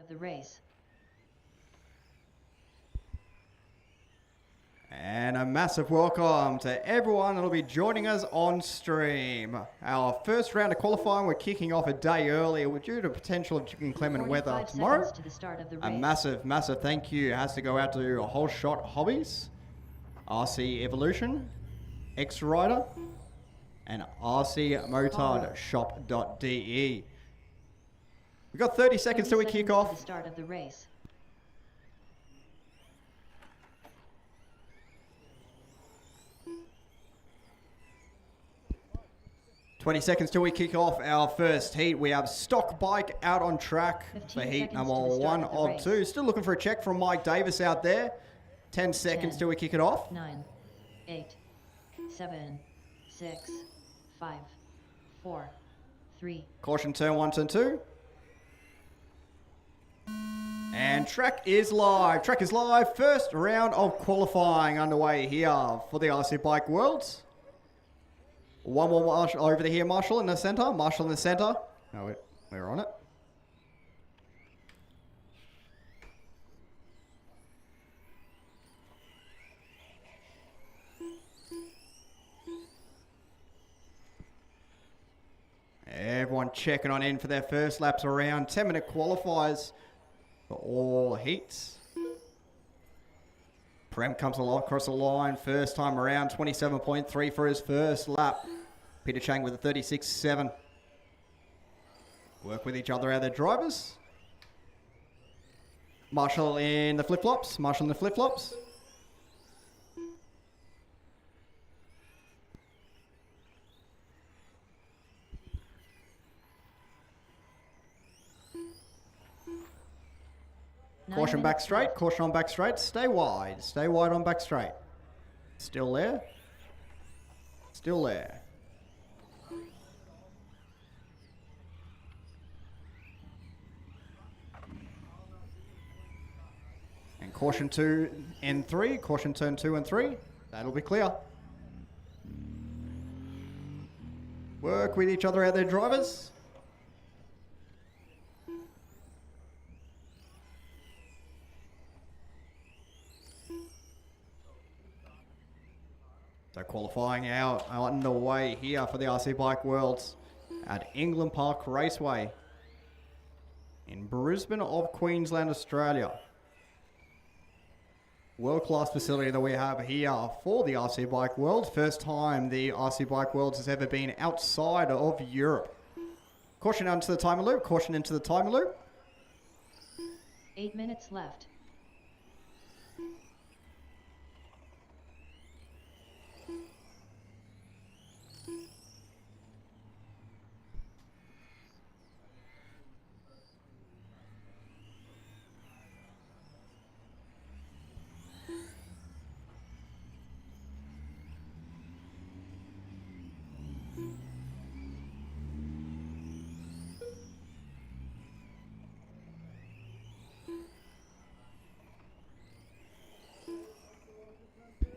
of the race. And a massive welcome to everyone that will be joining us on stream. Our first round of qualifying, we're kicking off a day early due to potential of inclement weather tomorrow. To the start of the race. A massive thank you has to go out to Whole Shot Hobbies, RC Evolution, X Rider, and RC Motard Shop.de. We've got 30 seconds till we kick off. To the start of the race. 20 seconds till we kick off our first heat. We have stock bike out on track for heat number 1 of 2. Still looking for a check from Mike Davis out there. 10 seconds till we kick it off. 9, 8, 7, 6, 5, 4, 3. Caution turn 1, turn 2. And track is live. Track is live. First round of qualifying underway here for the RC Bike Worlds. One more Marshall over here, Marshall in the center. Marshall in the center. No, we're on it. Everyone checking on in for their first laps around. 10-minute qualifiers for all heats. Prem comes across the line first time around, 27.3 for his first lap. Peter Chang with a 36.7. Work with each other out, their drivers. Marshall in the flip-flops. Marshall in the flip-flops. Caution back straight, caution on back straight, stay wide on back straight. Still there, still there. And caution 2 and 3, caution turn 2 and 3, that'll be clear. Work with each other out there, drivers. So qualifying out underway here for the RC Bike Worlds at England Park Raceway in Brisbane of Queensland, Australia. World-class facility that we have here for the RC Bike Worlds. First time the RC Bike Worlds has ever been outside of Europe. Caution into the timer loop, caution into the timer loop. 8 minutes left.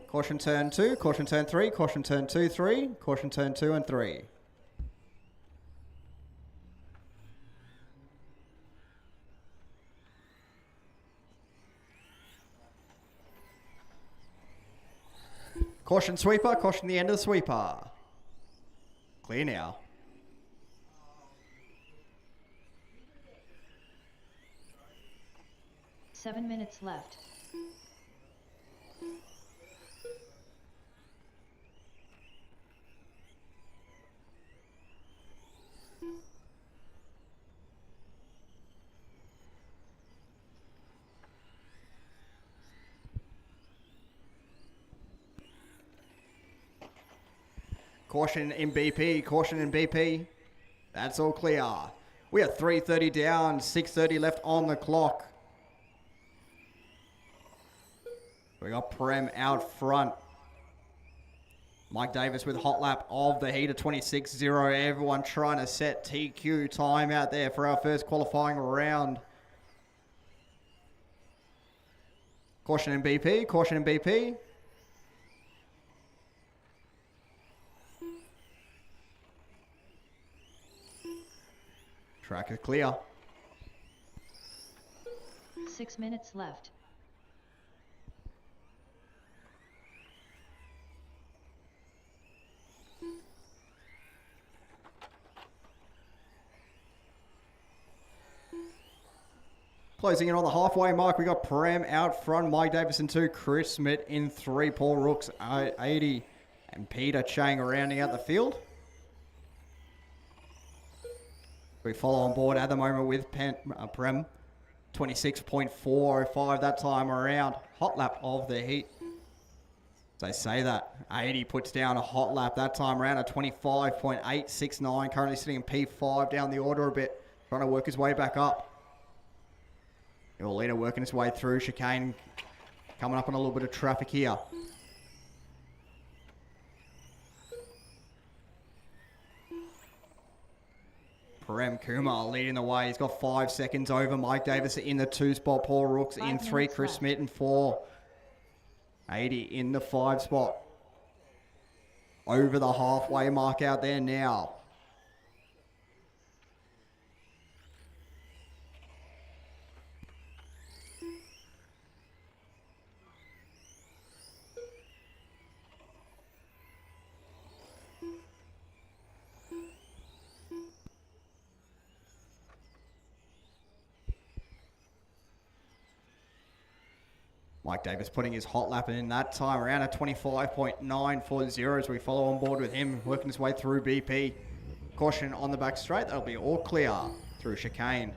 Caution turn 2, caution turn 3, caution turn 2, 3, caution turn 2 and 3. Caution sweeper, caution the end of the sweeper. Clear now. Seven minutes left. Caution in BP, caution in BP. That's all clear. We are 3:30 down, 6:30 left on the clock. We got Prem out front. Mike Davis with hot lap of the heat of 26.0. Everyone trying to set TQ time out there for our first qualifying round. Caution in BP, caution in BP. Track is clear. 6 minutes left. Closing in on the halfway mark, we got Prem out front, Mike Davis in 2, Chris Smith in 3, Paul Rooks 80, and Peter Chang rounding out the field. We follow on board at the moment with Prem, 26.405 that time around. Hot lap of the heat. As I say that, 80 puts down a hot lap that time around at 25.869. Currently sitting in P5 down the order a bit, trying to work his way back up. Your leader working his way through. Chicane coming up on a little bit of traffic here. Prem Kumar leading the way. He's got 5 seconds over Mike Davis in the 2 spot. Paul Rooks in 3. Chris Smith in 4. 80 in the 5 spot. Over the halfway mark out there now. Mike Davis putting his hot lap in that time around at 25.940 as we follow on board with him, working his way through BP. Caution on the back straight, that'll be all clear through chicane.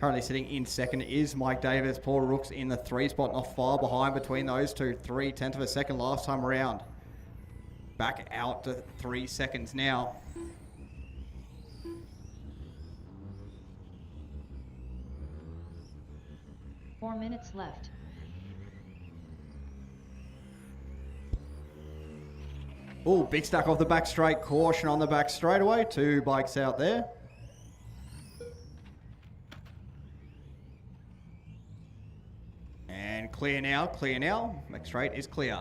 Currently sitting in second is Mike Davis. Paul Rooks in the 3 spot, not far behind between those two. 3/10 of a second last time around. Back out to 3 seconds now. Four minutes left. Oh, big stack off the back straight. Caution on the back straightaway. 2 bikes out there. And clear now, clear now. Back straight is clear.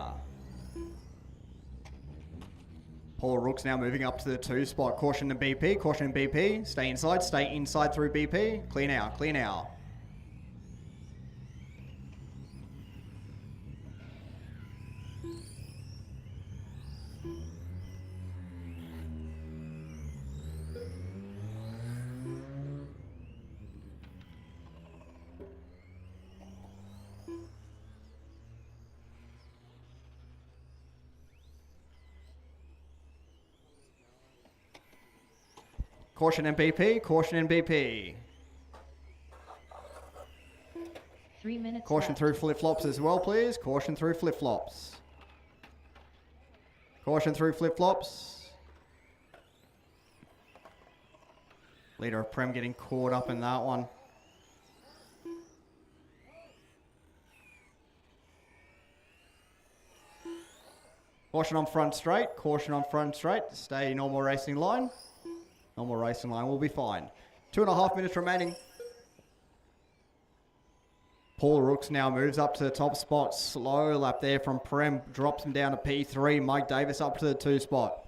Paul Rooks now moving up to the 2 spot. Caution to BP, caution to BP. Stay inside through BP. Clear now, clear now. Caution MVP, caution MVP. 3 minutes Caution left. through flip-flops as well, please. Caution through flip-flops. Caution through flip-flops. Leader of Prem getting caught up in that one. Caution on front straight, caution on front straight. Stay normal racing line. Normal racing line will be fine. 2.5 minutes remaining. Paul Rooks now moves up to the top spot. Slow lap there from Prem. Drops him down to P3. Mike Davis up to the 2 spot.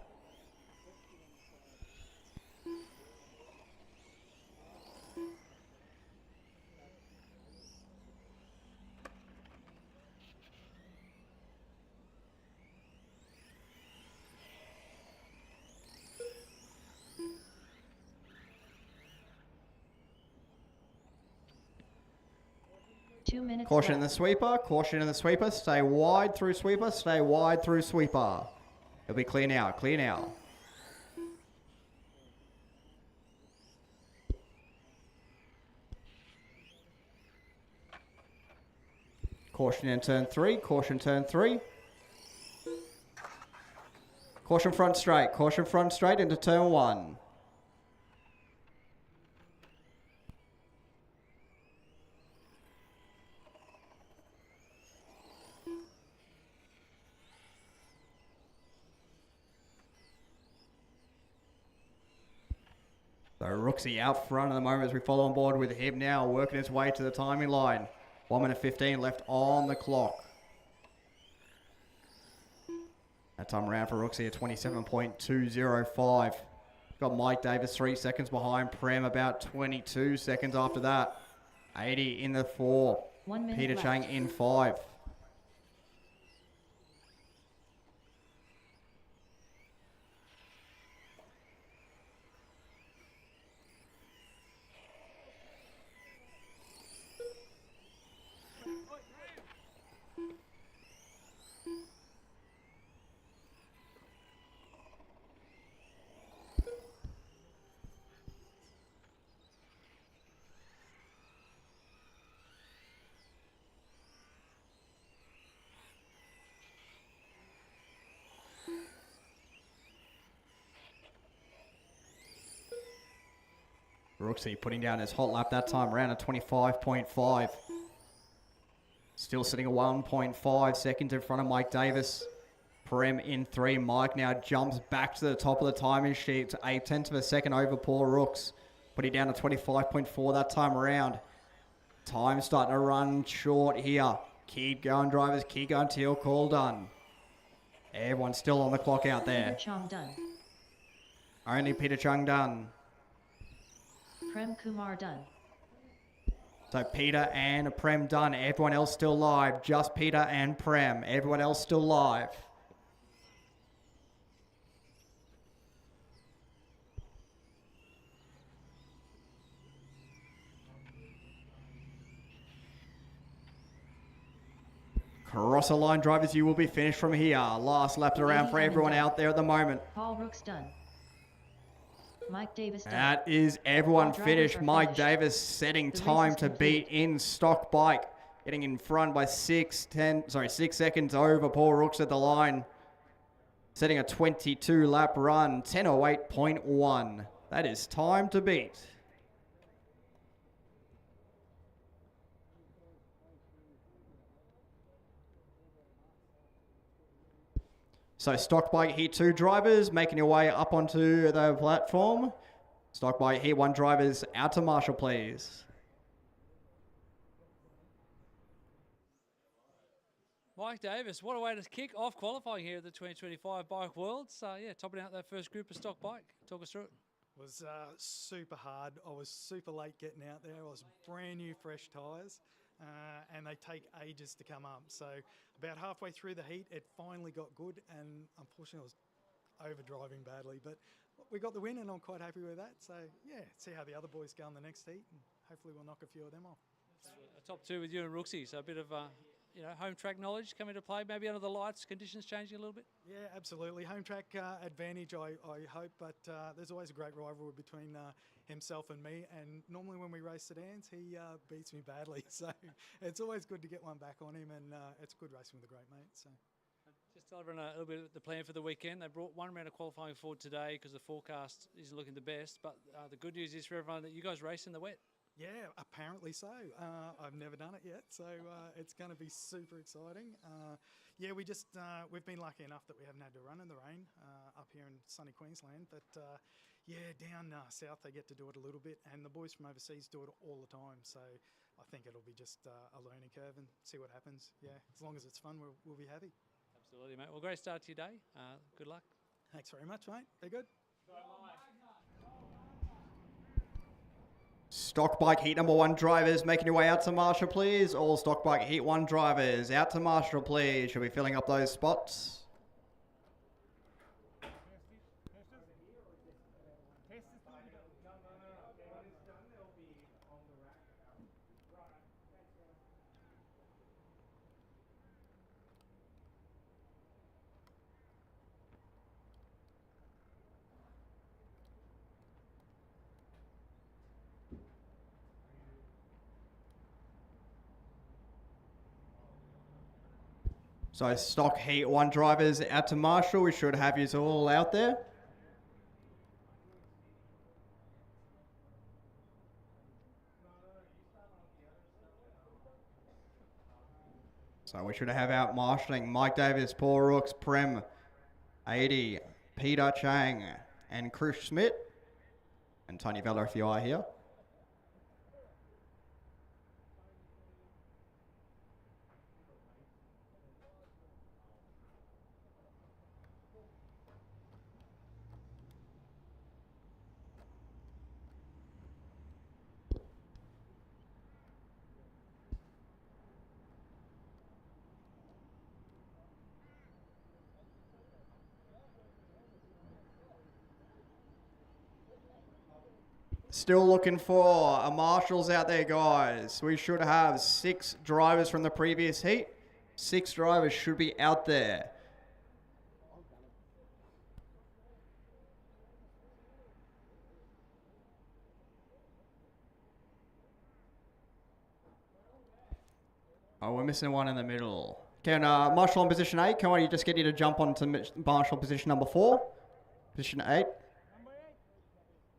Caution in the sweeper, caution in the sweeper. Stay wide through sweeper, stay wide through sweeper. It'll be clear now, clear now. Caution in turn 3, caution turn 3. Caution front straight into turn 1. So Rooksy out front at the moment as we follow on board with him now, working his way to the timing line. 1 minute 15 left on the clock. That time around for Rooksy at 27.205. Got Mike Davis 3 seconds behind. Prem about 22 seconds after that. 80 in the 4. 1 minute Peter left. Chang in 5. Rooksy putting down his hot lap that time around a 25.5. Still sitting at 1.5 seconds in front of Mike Davis. Prem in 3. Mike now jumps back to the top of the timing sheet to 0.8 of a second over Paul Rooks. Putting down to 25.4 that time around. Time starting to run short here. Keep going, drivers. Keep going till call done. Everyone's still on the clock out there. Peter Chong done. Only Peter Chung done. Prem Kumar done. So Peter and Prem done. Everyone else still live. Just Peter and Prem. Everyone else still live. Cross the line, drivers, you will be finished from here. Last lap around for everyone out there at the moment. Paul Rooks done. Mike Davis done. That is everyone All drivers finished. are Mike finished. Davis setting The race time is to complete. beat in stock bike. Getting in front by 6 seconds over Paul Rooks at the line. Setting a 22 lap run, 10:08.1. That is time to beat. So stock bike heat 2 drivers making your way up onto the platform. Stock bike heat 1 drivers out to Marshall, please. Mike Davis, what a way to kick off qualifying here at the 2025 Bike Worlds. Yeah, topping out that first group of stock bike. Talk us through it. Was super hard. I was super late getting out there. I was brand new, fresh tyres, and they take ages to come up. So about halfway through the heat, it finally got good, and unfortunately I was overdriving badly. But we got the win, and I'm quite happy with that. So yeah, see how the other boys go in the next heat, and hopefully we'll knock a few of them off. A top 2 with you and Rooksy, so a bit of home track knowledge coming to play, maybe under the lights, conditions changing a little bit? Yeah, absolutely. Home track advantage, I hope, but there's always a great rivalry between himself and me, and normally when we race sedans, he beats me badly, so it's always good to get one back on him, and it's good racing with a great mate. So. Just tell everyone a little bit of the plan for the weekend. They brought one round of qualifying forward today because the forecast isn't looking the best, but the good news is for everyone that you guys race in the wet. Yeah, apparently so. I've never done it yet, so it's going to be super exciting. Yeah, we've been lucky enough that we haven't had to run in the rain up here in sunny Queensland, but yeah, down south they get to do it a little bit, and the boys from overseas do it all the time. So I think it'll be just a learning curve and see what happens. Yeah, as long as it's fun, we'll be happy. Absolutely, mate. Well, great start to your day. Good luck. Thanks very much, mate. Be good. Stock bike heat number 1 drivers making your way out to Marshall, please. All stock bike heat 1 drivers out to Marshall, please. Should be filling up those spots. So stock heat 1 drivers out to Marshall. We should have you all out there. So we should have out marshalling Mike Davis, Paul Rooks, Prem, 80, Peter Chang, and Chris Schmidt, and Tony Vella if you are here. Still looking for a marshals out there, guys. We should have 6 drivers from the previous heat. 6 drivers should be out there. Oh, we're missing one in the middle. Can Marshall on position 8, can I just get you to jump onto Marshall position number 4? Position 8.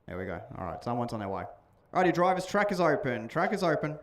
There we go. All right, someone's on their way. Alrighty, drivers, track is open. Track is open.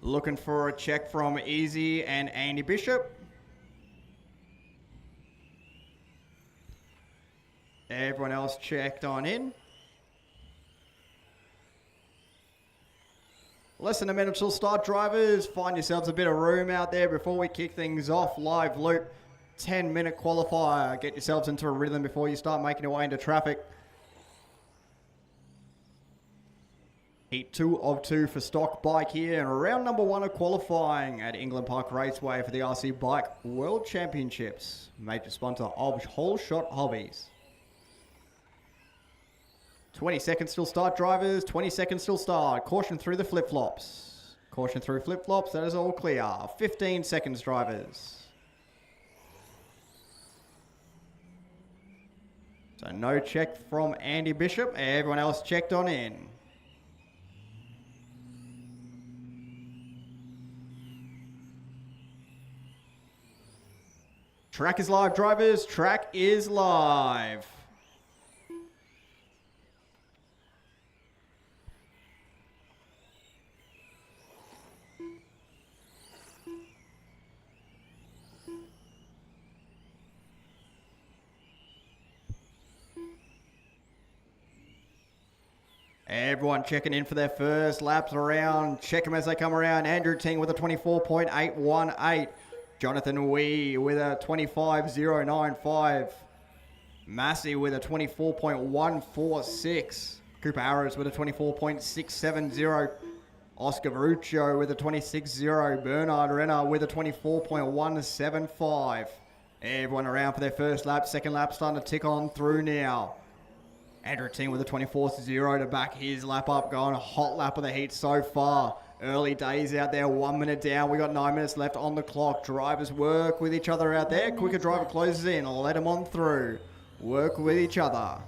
Looking for a check from Easy and Andy Bishop. Everyone else checked on in. Less than a minute till start, drivers. Find yourselves a bit of room out there before we kick things off. Live loop, 10-minute qualifier. Get yourselves into a rhythm before you start making your way into traffic. Heat 2 of 2 for stock bike here, and round number 1 of qualifying at England Park Raceway for the RC Bike World Championships. Major sponsor of Whole Shot Hobbies. 20 seconds still start, drivers. 20 seconds still start. Caution through the flip-flops. Caution through flip-flops. That is all clear. 15 seconds, drivers. So no check from Andy Bishop. Everyone else checked on in. Track is live, drivers. Track is live. Everyone checking in for their first laps around. Check them as they come around. Andrew Ting with a 24.818. Jonathan Wee with a 25.095. Massey with a 24.146. Cooper Arrows with a 24.670. Oscar Verruccio with a 26.0. Bernard Renner with a 24.175. Everyone around for their first lap. Second lap starting to tick on through now. Andrew Ting with a 24.0 to back his lap up. Going a hot lap of the heat so far. Early days out there, 1 minute down. We got 9 minutes left on the clock. Drivers work with each other out there. Quicker driver closes in. Let them on through. Work with each other.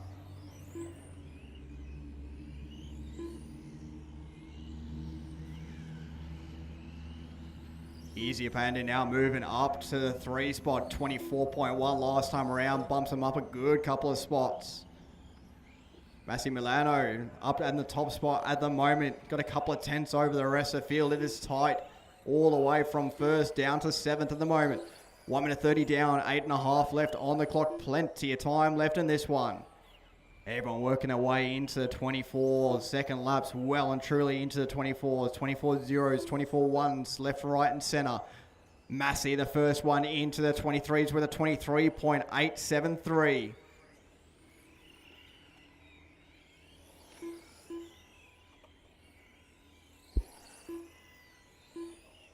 Easier Panda now moving up to the 3 spot. 24.1 last time around. Bumps him up a good couple of spots. Massi Milano up in the top spot at the moment. Got a couple of tenths over the rest of the field. It is tight all the way from first down to 7th at the moment. 1 minute 30 down, 8.5 left on the clock. Plenty of time left in this one. Everyone working their way into the 24 second laps, well and truly into the 24s, 24 zeros, 24 ones, left, right and center. Massey, the first one into the 23s with a 23.873.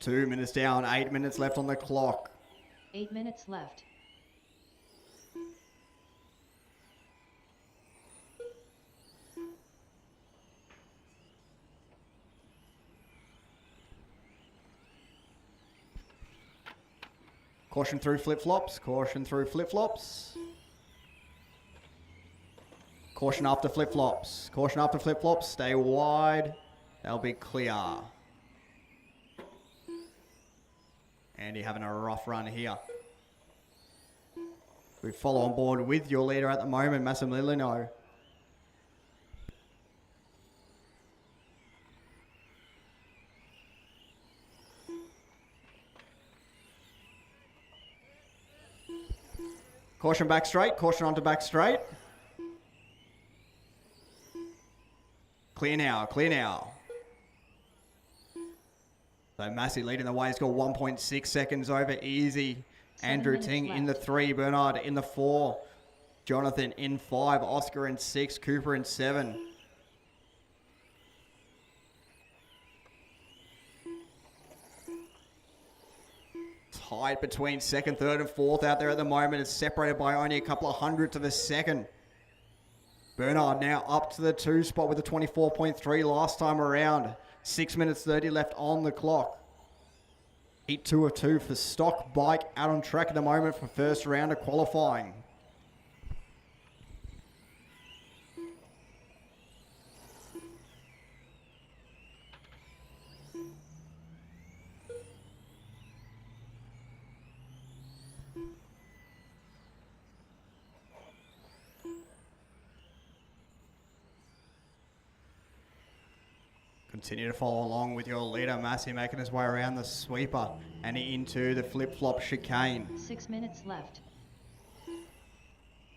2 minutes down, 8 minutes left on the clock. 8 minutes left. Caution through flip-flops, caution through flip-flops. Caution after flip-flops. Caution after flip-flops. Stay wide. They'll be clear. Andy having a rough run here. We follow on board with your leader at the moment, Massimiliano. Caution back straight, caution onto back straight. Clear now, clear now. So Massey leading the way. He's got 1.6 seconds over easy. 7 Andrew minutes Ting in the left. 3, Bernard in the 4, Jonathan in 5, Oscar in 6, Cooper in 7. Tight between 2nd, 3rd and 4th out there at the moment. It's separated by only a couple of hundredths of a second. Bernard now up to the 2 spot with a 24.3 last time around. 6 minutes 30 left on the clock. Heat 2 of 2 for stock bike out on track at the moment for first round of qualifying. Continue to follow along with your leader, Massey, making his way around the sweeper and into the flip-flop chicane. 6 minutes left.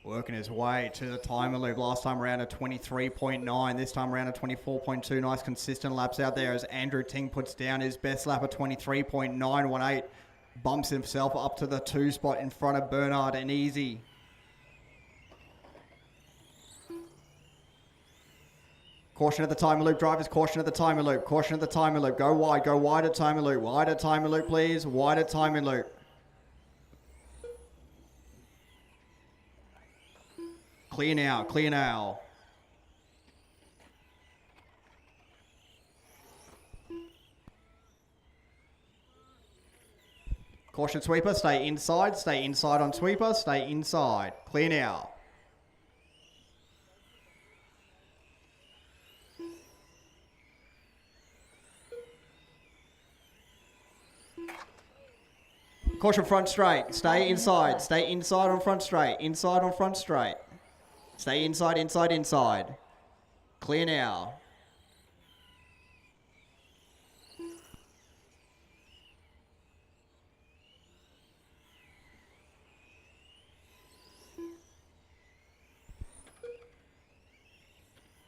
Working his way to the timer loop. Last time around a 23.9. This time around a 24.2. Nice consistent laps out there as Andrew Ting puts down his best lap of 23.918. Bumps himself up to the 2 spot in front of Bernard and Easy. Caution at the timer loop, drivers. Caution at the timer loop. Caution at the timer loop. Go wide at timer loop. Wide at timer loop, please. Wide at timer loop. Clear now, clear now. Caution sweeper, stay inside on sweeper, stay inside. Clear now. Caution front straight. Stay inside. Stay inside on front straight. Inside on front straight. Stay inside, inside, inside. Clear now.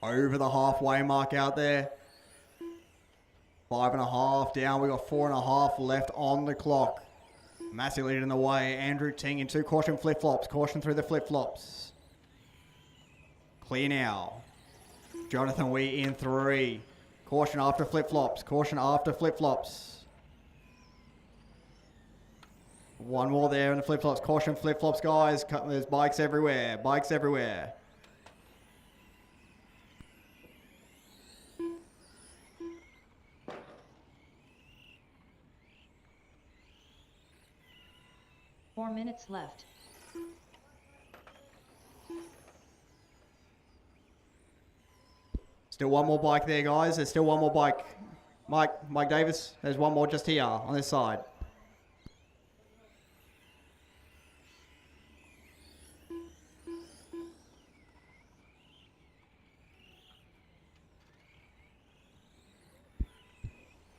Over the halfway mark out there. 5.5 down. We got 4.5 left on the clock. Massey leading the way. Andrew Ting in 2. Caution flip-flops. Caution through the flip-flops. Clear now. Jonathan Wee in 3. Caution after flip-flops. Caution after flip-flops. One more there in the flip-flops. Caution flip-flops, guys. There's bikes everywhere. Bikes everywhere. Four minutes left. Still one more bike there, guys. There's still one more bike. Mike Davis, there's one more just here on this side.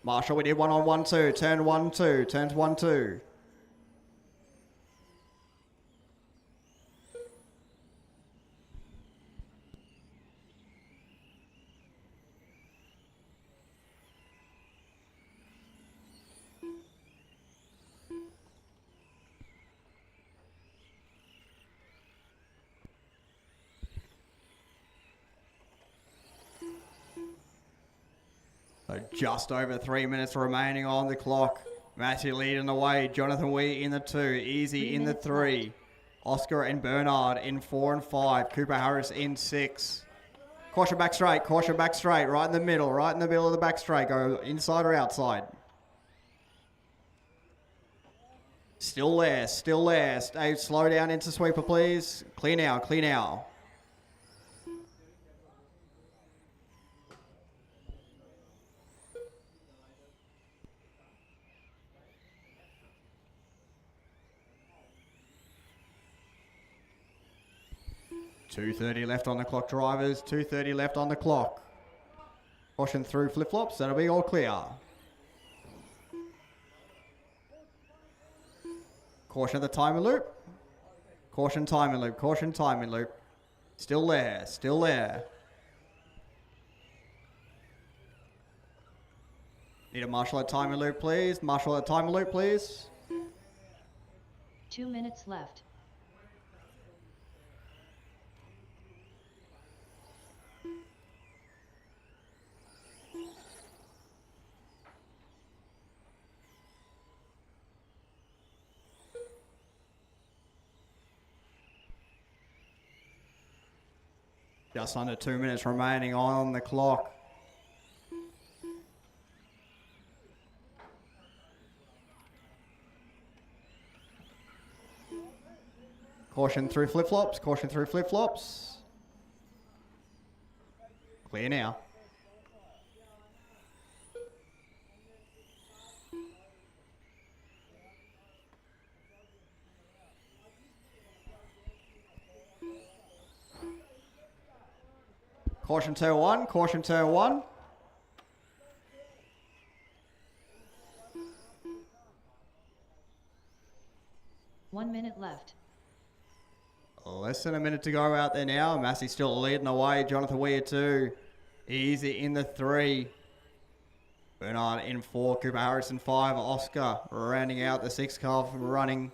Marshall, we did 1 on 1 2. Turn 1 2. Turns 1 2. So just over 3 minutes remaining on the clock. Matthew leading the way. Jonathan Wee in the 2. Easy in the 3. Oscar and Bernard in 4 and 5. Cooper Harris in 6. Caution back straight. Caution back straight. Right in the middle. Right in the middle of the back straight. Go inside or outside. Still there. Still there. Stay slow down into sweeper, please. Clear now. Clear now. 2:30 left on the clock, drivers. 2:30 left on the clock. Caution through flip-flops. That'll be all clear. Caution the timing loop. Caution timing loop. Caution timing loop. Still there. Still there. Need a marshal at timing loop, please. Marshal at timing loop, please. 2 minutes left. Just under 2 minutes remaining on the clock. Caution through flip-flops. Caution through flip-flops. Clear now. Caution turn one. Caution turn one. One minute left. Less than a minute to go out there now. Massey still leading the way. Jonathan Weir 2. Easy in the 3. Bernard in 4. Cooper Harrison 5. Oscar rounding out the 6 car from running.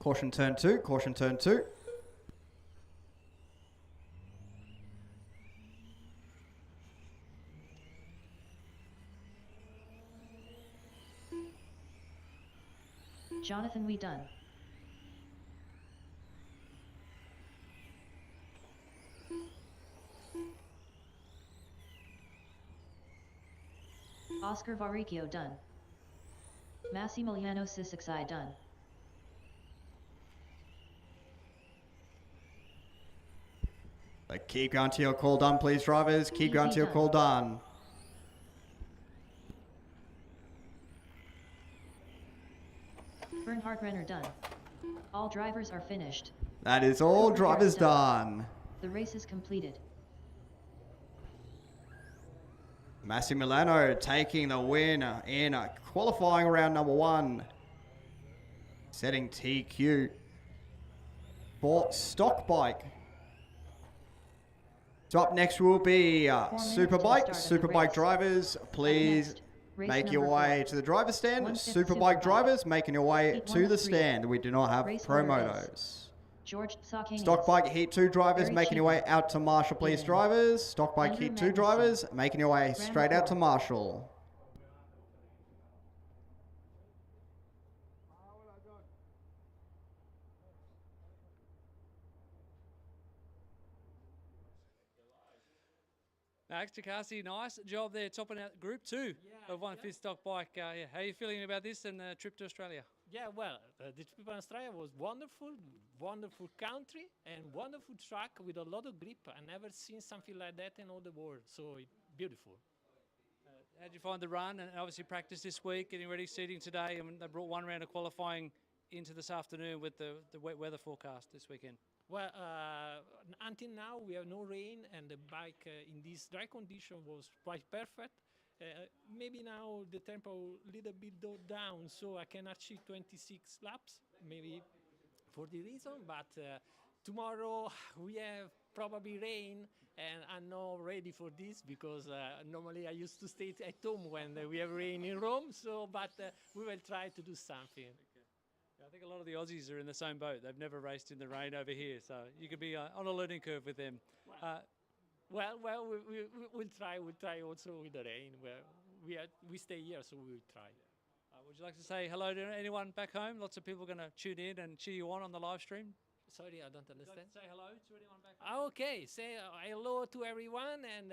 Caution turn 2. Caution turn 2. Jonathan, we done. Oscar Varicchio done. Massimiliano Ciccacci done. Keep going till your call done, please, drivers. Keep going till your call done. Bernhard Renner done. All drivers are finished. That is all Cooper drivers Harris done. The race is completed. Massimiliano taking the win in qualifying round number 1. Setting TQ for stock bike. So up next will be Superbike. Superbike drivers, please Race make your number way 4. to the driver's stand. 1/5 Superbike Superbike. drivers making your way Heat to 1 the of 3. stand. We do not have Race pro order is motos. George Tsakanais. Stock bike Heat 2 drivers Very making your way cheap. out to Marshall, please, Yeah. drivers. Stock bike Andrew Heat 2 Magnuson. drivers making your way Round straight out to 4. Marshall. Max Ciccacci, nice job there, topping out Group 2 of 1/5 stock bike. How are you feeling about this and the trip to Australia? Yeah, well, the trip in Australia was wonderful, wonderful country and wonderful track with a lot of grip. I never seen something like that in all the world, so beautiful. How'd you find the run? And obviously practice this week, getting ready, seating today. I mean, they brought one round of qualifying into this afternoon with the wet weather forecast this weekend. Well, until now we have no rain and the bike in this dry condition was quite perfect. Maybe now the tempo a little bit down, so I can achieve 26 laps, maybe for the reason. But tomorrow we have probably rain, and I'm not ready for this because normally I used to stay at home when we have rain in Rome. So, but we will try to do something. I think a lot of the Aussies are in the same boat. They've never raced in the rain over here, so you could be on a learning curve with them. Well, we'll try. We'll try also with the rain. We stay here, so we'll try. Would you like to say hello to anyone back home? Lots of people are going to tune in and cheer you on the live stream. Sorry, I don't Would you like understand. to say hello to anyone back home? Okay, say hello to everyone, and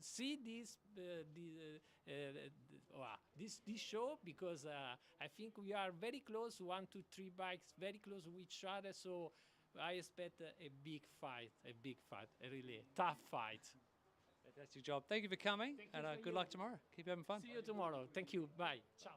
see this show, because I think we are very close, 1, 2, 3 bikes, very close to each other. So I expect a big fight, a really tough fight. Fantastic job. Thank you for coming, and for good you. luck tomorrow. Keep having fun. See you tomorrow. Thank you. Bye. Ciao.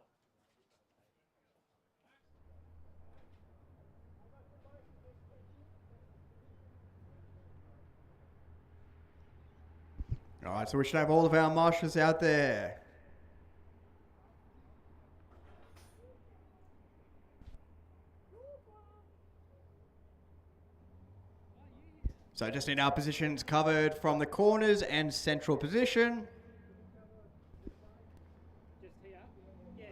All right, so we should have all of our marshals out there. So just need our positions covered from the corners and central position. Just here. Yeah.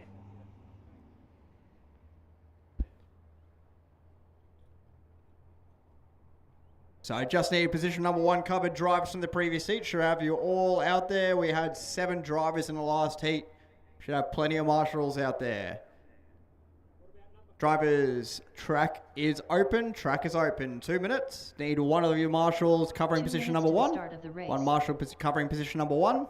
So I just need position number 1 covered. Drivers from the previous heat should have you all out there. We had 7 drivers in the last heat. Should have plenty of marshals out there. Drivers, track is open. Track is open. 2 minutes. Need one of you marshals covering 2 position minutes number to the 1. start of the race. One marshal covering position number 1.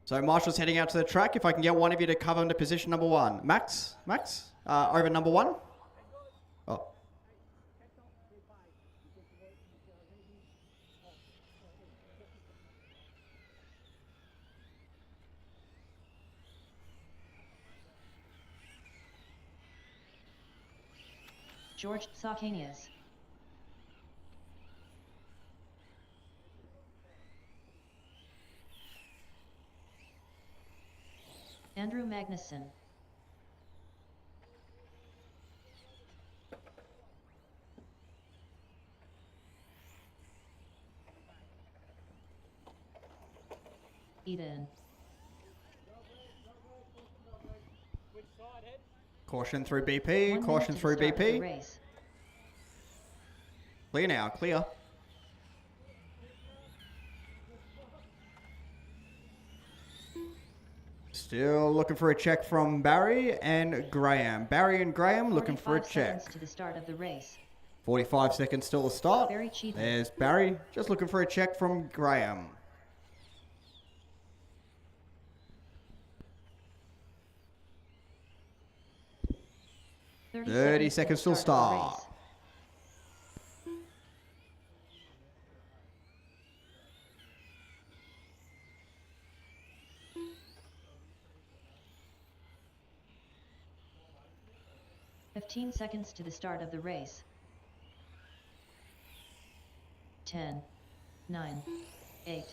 So marshals heading out to the track. If I can get one of you to cover into position number 1. Max, over number 1. Oh. George Tsakanais. Andrew Magnuson. Eden. Caution through 1 BP. minute Caution to the through start of the BP. race. Clear now. Clear. Still looking for a check from Barry and Graham. Barry and Graham looking for a 45 check. seconds to the start of the race. 45 seconds till the start. Barry Cheatham. There's Barry. Just looking for a check from Graham. 30 seconds till to the start. race. "15 seconds to the start of the race. 10, 9, 8,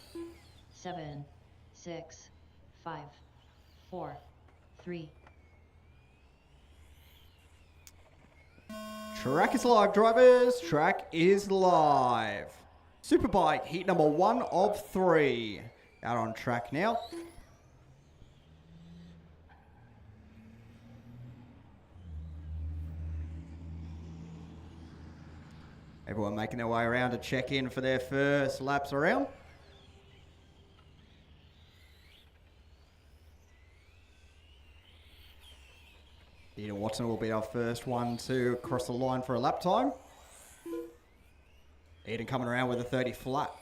7, 6, 5, 4, 3. Track is live, drivers. Track is live. Superbike heat number 1 of 3. Out on track now. Everyone making their way around to check in for their first laps around. Eden Watson will be our first one to cross the line for a lap time. Eden coming around with a 30 flat.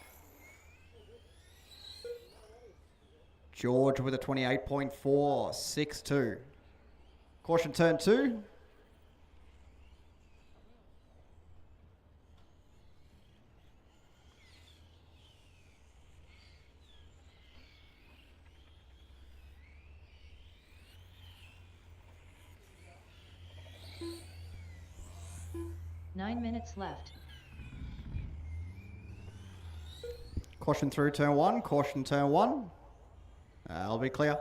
George with a 28.462. Caution turn 2. Nine minutes left. Caution through turn 1. Caution turn 1. I'll be clear.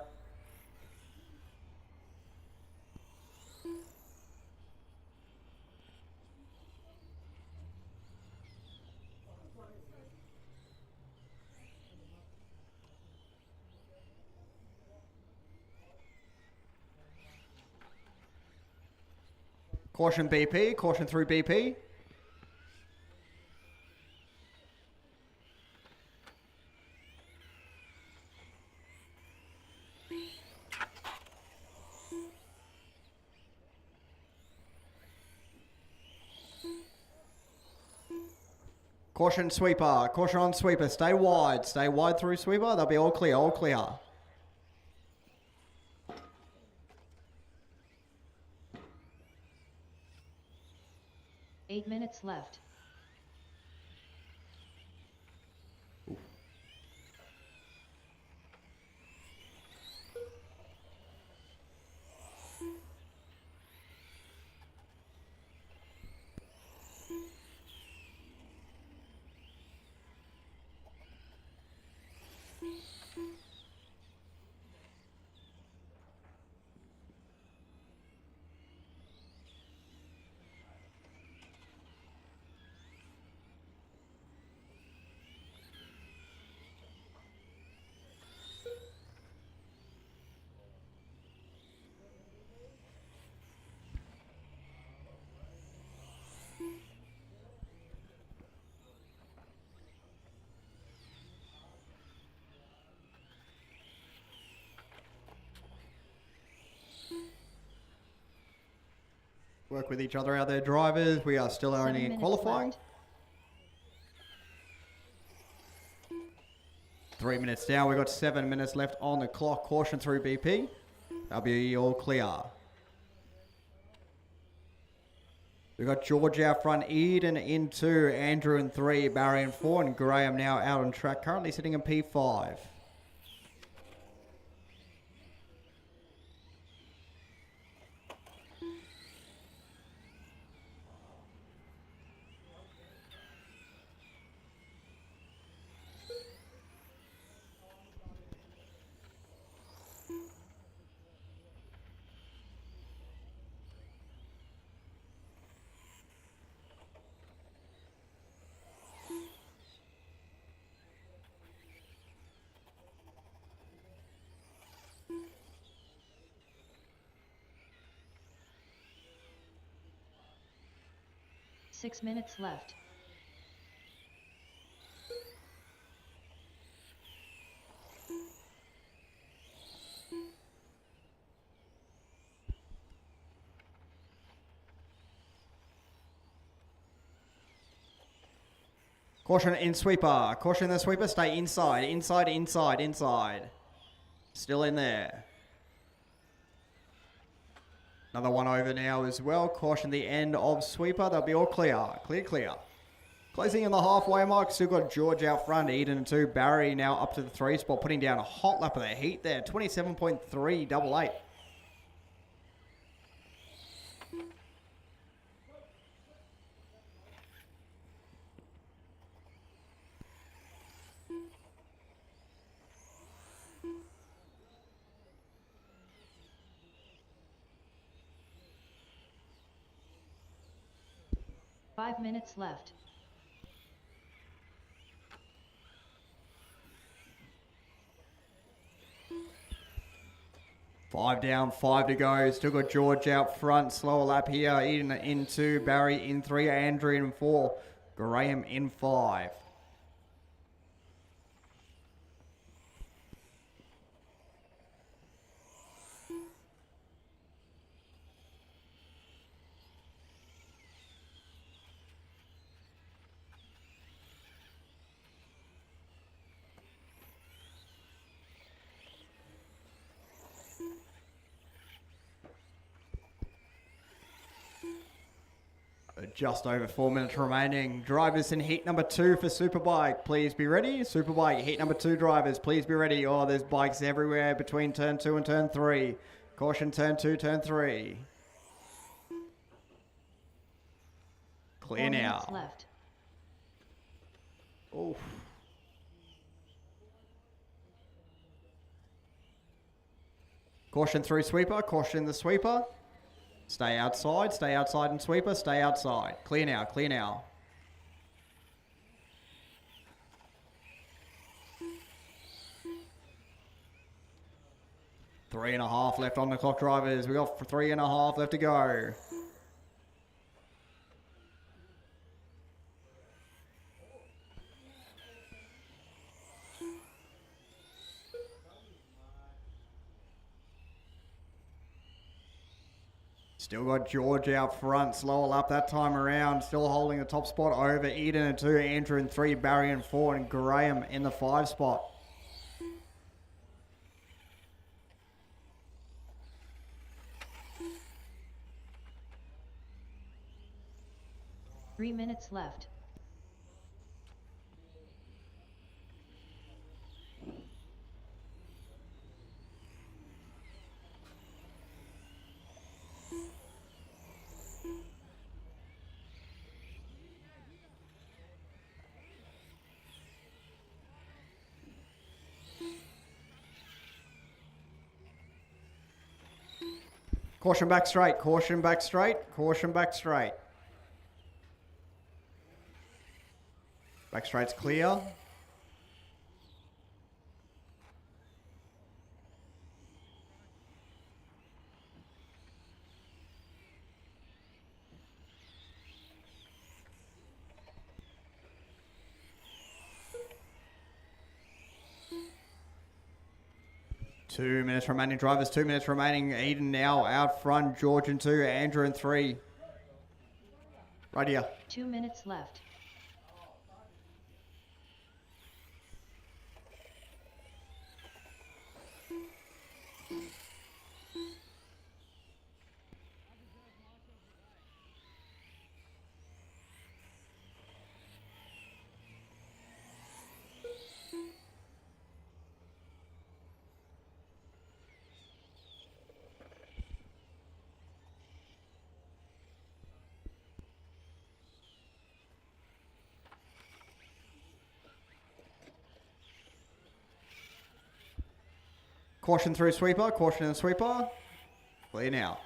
Caution BP. Caution through BP. Caution sweeper. Caution on sweeper. Stay wide. Stay wide through sweeper. They'll be all clear. All clear. Eight minutes left. Work with each other out there, drivers. We are still 7 only in minutes qualifying. left. 3 minutes down. We've got 7 minutes left on the clock. Caution through BP. They'll be all clear. We've got George out front, Eden in 2, Andrew in 3, Barry in 4, and Graham now out on track, currently sitting in P5. Six minutes left. Caution in sweeper. Caution the sweeper. Stay inside. Inside, inside, inside. Still in there. Another one over now as well. Caution the end of sweeper. They'll be all clear. Clear, clear. Closing in the halfway mark. Still got George out front. Eden 2. Barry now up to the 3 spot. Putting down a hot lap of the heat there. 27.388. Five minutes left. Five down, 5 to go. Still got George out front. Slower lap here. Eden in 2. Barry in 3. Andrew in 4. Graham in 5. Just over 4 minutes remaining. Drivers in heat number 2 for Superbike, please be ready. Superbike, heat number 2 drivers, please be ready. Oh, there's bikes everywhere between turn 2 and turn 3. Caution, turn 2, turn 3. Clear 4 now. minutes left. Oof. Caution through sweeper, caution the sweeper. Stay outside and sweeper, stay outside. Clear now, clear now. Three and a half left on the clock, drivers. We got 3.5 left to go. Still got George out front. Slower up that time around. Still holding the top spot over Eden in 2, Andrew in 3, Barry in 4, and Graham in the 5 spot. Three minutes left. Caution back straight, caution back straight, caution back straight. Back straight's clear. Two minutes remaining, drivers. 2 minutes remaining. Eden now out front. George in 2. Andrew in 3. Right here. 2 minutes left. Caution through sweeper. Caution in the sweeper. Clear now.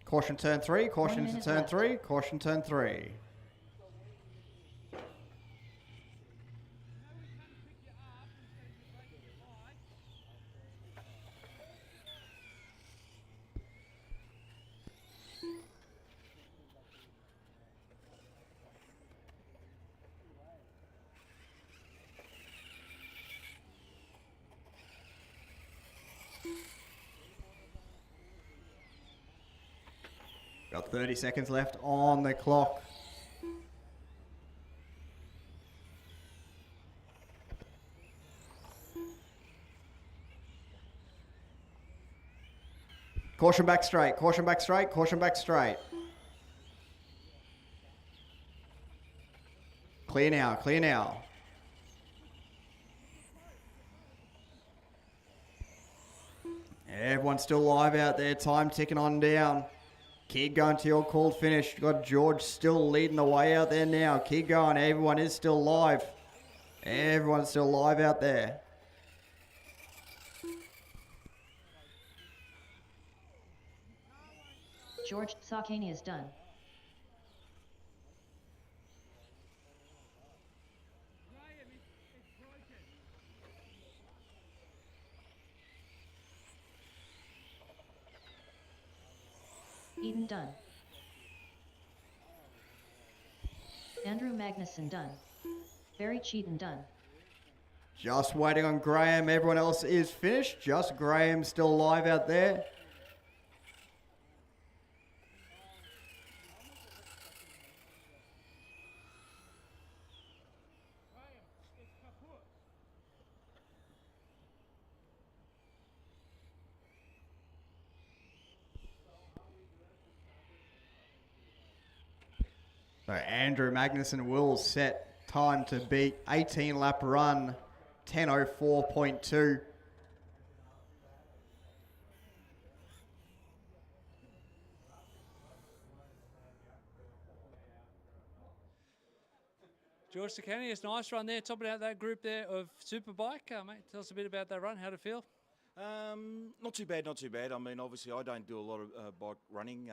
Caution turn 3. Caution to minute turn left. 3. Caution turn 3. Got 30 seconds left on the clock. Caution back straight, caution back straight, caution back straight. Clear now, clear now. Everyone's still live out there, time ticking on down. Keep going to your called finish. You've got George still leading the way out there now. Keep going. Everyone is still live. Everyone's still live out there. George Tsakanais is done. Eden done. Andrew Magnuson done. Barry Cheaton done. Just waiting on Graham. Everyone else is finished. Just Graham still live out there. So Andrew Magnuson will set time to beat 18 lap run, 10:04.2. George Ciccacci, nice run there, topping out that group there of Superbike. Mate, tell us a bit about that run, how'd it feel? Not too bad, not too bad. I mean, obviously, I don't do a lot of bike running,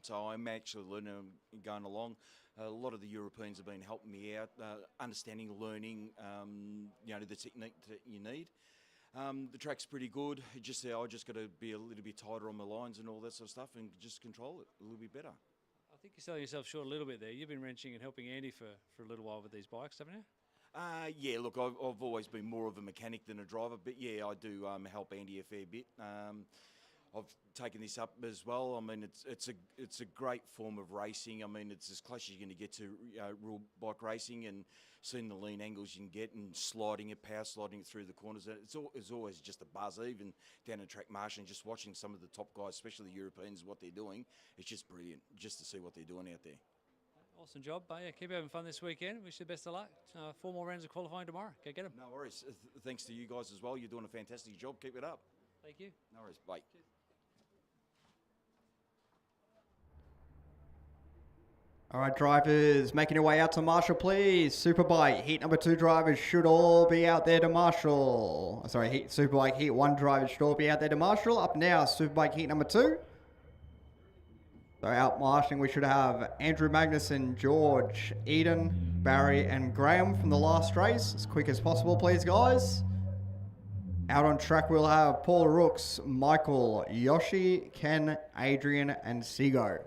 so I'm actually learning and going along. A lot of the Europeans have been helping me out, understanding, learning, the technique that you need. The track's pretty good. I just got to be a little bit tighter on my lines and all that sort of stuff, and just control it a little bit better. I think you're selling yourself short a little bit there. You've been wrenching and helping Andy for a little while with these bikes, haven't you? Yeah, look, I've always been more of a mechanic than a driver, but yeah, I do help Andy a fair bit. I've taken this up as well. I mean, it's a great form of racing. I mean, it's as close as you're going to get to real bike racing, and seeing the lean angles you can get and sliding it, power sliding it through the corners. It's always just a buzz, even down a track marshal, and just watching some of the top guys, especially the Europeans, what they're doing. It's just brilliant just to see what they're doing out there. Awesome job, but yeah, keep having fun this weekend. Wish you the best of luck. 4 more rounds of qualifying tomorrow. Go get them. No worries. Thanks to you guys as well. You're doing a fantastic job. Keep it up. Thank you. No worries. Bye. Cheers. All right, drivers, making your way out to Marshall, please. Superbike, heat number 2 drivers should all be out there to Marshall. Sorry, Superbike heat 1 drivers should all be out there to Marshall. Up now, Superbike heat number 2. So out marshalling, we should have Andrew Magnuson, George, Eden, Barry, and Graham from the last race. As quick as possible, please, guys. Out on track, we'll have Paul Rooks, Michael, Yoshi, Ken, Adrian, and Sigo.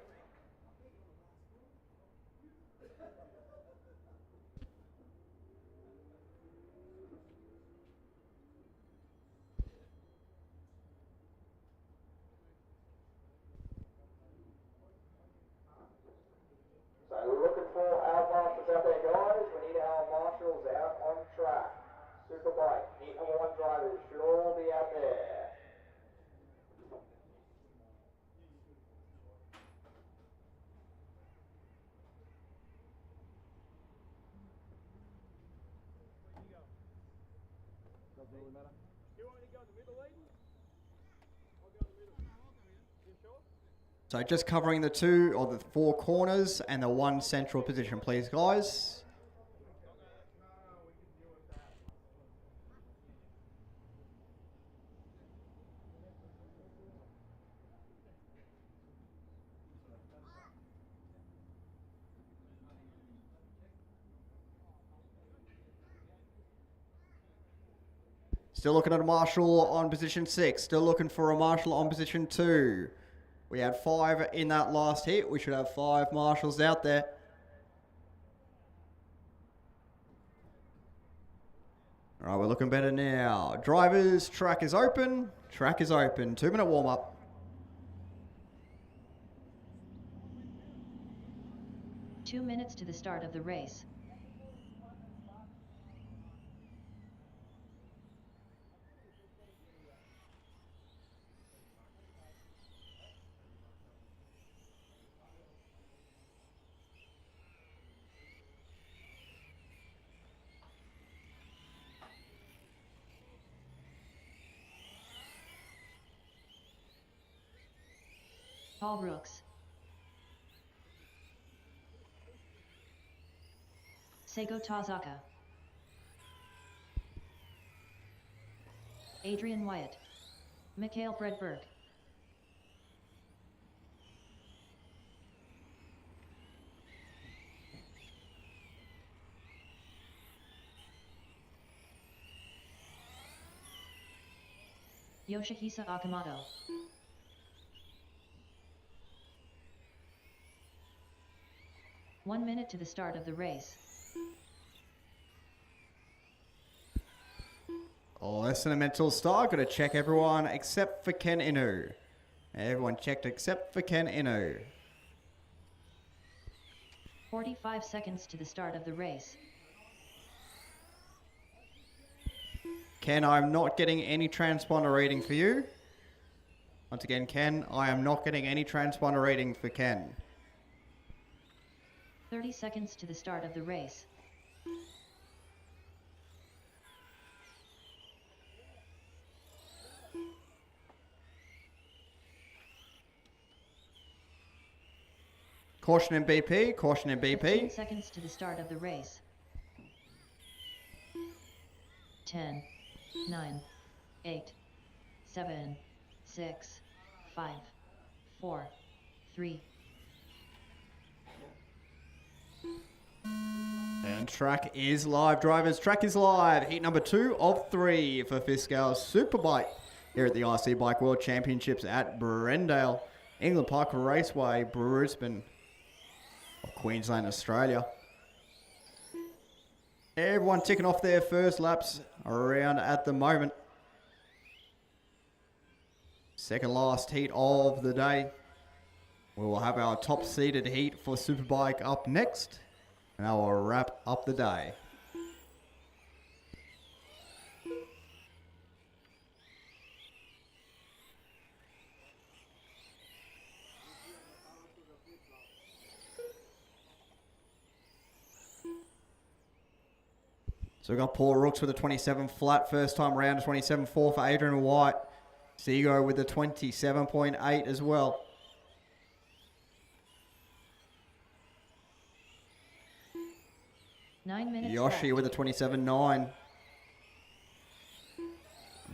So we're looking for our marshals out there, guys. We need our marshals out on track. Superbike, heat number 1 drivers should all be out there. So just covering the 2 or the 4 corners and the 1 central position, please, guys. Still looking at a marshal on position 6. Still looking for a marshal on position 2. We had 5 in that last hit. We should have 5 marshals out there. All right, we're looking better now. Drivers, track is open. Track is open. 2-minute warm-up. Two minutes to the start of the race. Paul Rooks. Seigo Tazaka. Adrian Wyatt. Mikhail Bredberg. Yoshihisa Akamoto. One minute to the start of the race. Less than a mental start. Got to check everyone except for Ken Inu. Everyone checked except for Ken Inu. 45 seconds to the start of the race. Ken, I'm not getting any transponder reading for you. Once again, Ken, I am not getting any transponder reading for Ken. 30 seconds to the start of the race. Caution in BP, caution in 15 BP. seconds to the start of the race. 10, 9, 8, 7, 6, 5, 4, 3. And And track is live, drivers. Track is live. Heat number 2 of 3 for Fiscal's Superbike here at the IC Bike World Championships at Brendale, England Park Raceway, Brisbane, Queensland, Australia. Everyone ticking off their first laps around at the moment. Second last heat of the day. We will have our top seeded heat for Superbike up next. And I will wrap up the day. So we've got Paul Rooks with a 27 flat first time around, a 27.4 for Adrian White. Seago with a 27.8 as well. Yoshi left. with a 27.9.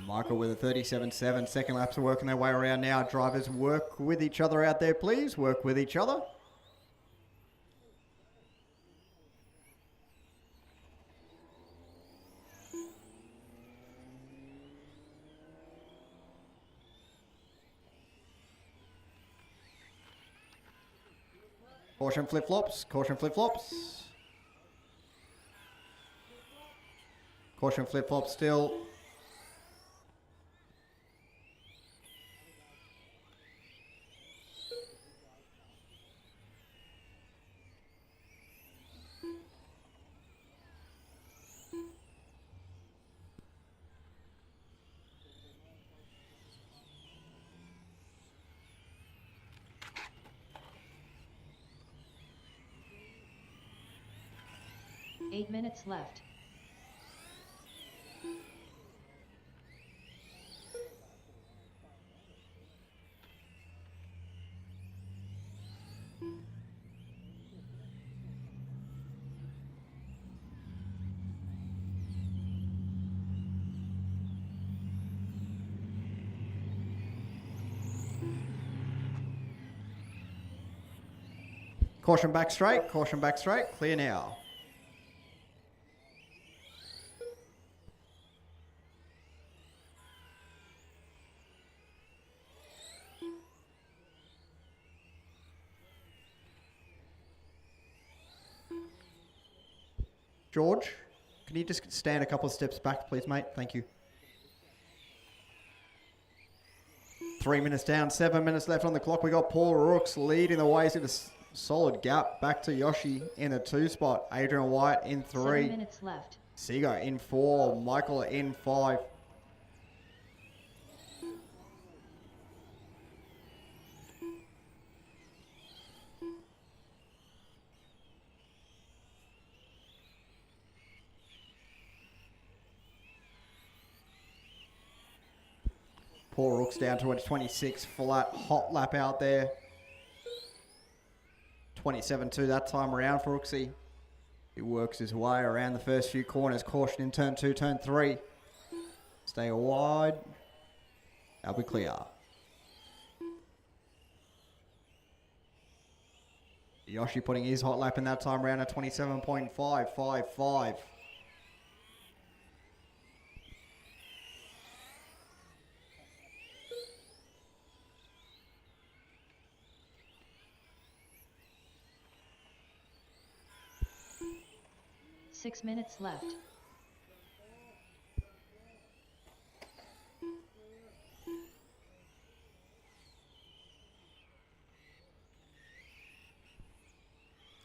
Michael with a 37.7. Second laps are working their way around now. Drivers, work with each other out there, please. Work with each other. Caution flip-flops. Caution flip-flops. Caution flip-flop still. Eight minutes left. Caution back straight. Caution back straight. Clear now. George, can you just stand a couple of steps back, please, mate? Thank you. 3 minutes down, 7 minutes left on the clock. We got Paul Rooks leading the way to the solid gap back to Yoshi in the 2 spot. Adrian White in 3. 7 minutes left. Seago in 4. Michael in 5. Paul Rooks down to a 26 flat hot lap out there. 27.2 that time around for Rooksy. He works his way around the first few corners. Caution in turn 2, turn 3. Stay wide. That'll be clear. Yoshi putting his hot lap in that time around at 27.555. Six minutes left.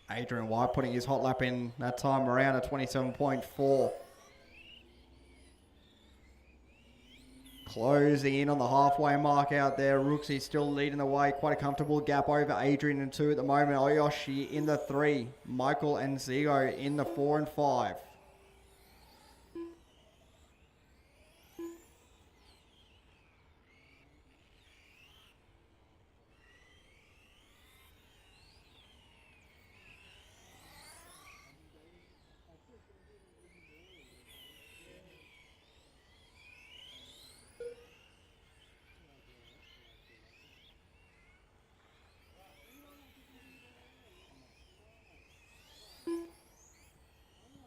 Adrian White putting his hot lap in that time around at 27.4. Closing in on the halfway mark out there. Rooksy still leading the way. Quite a comfortable gap over Adrian in 2 at the moment. Oyoshi in the 3. Michael and Zigo in the 4 and 5.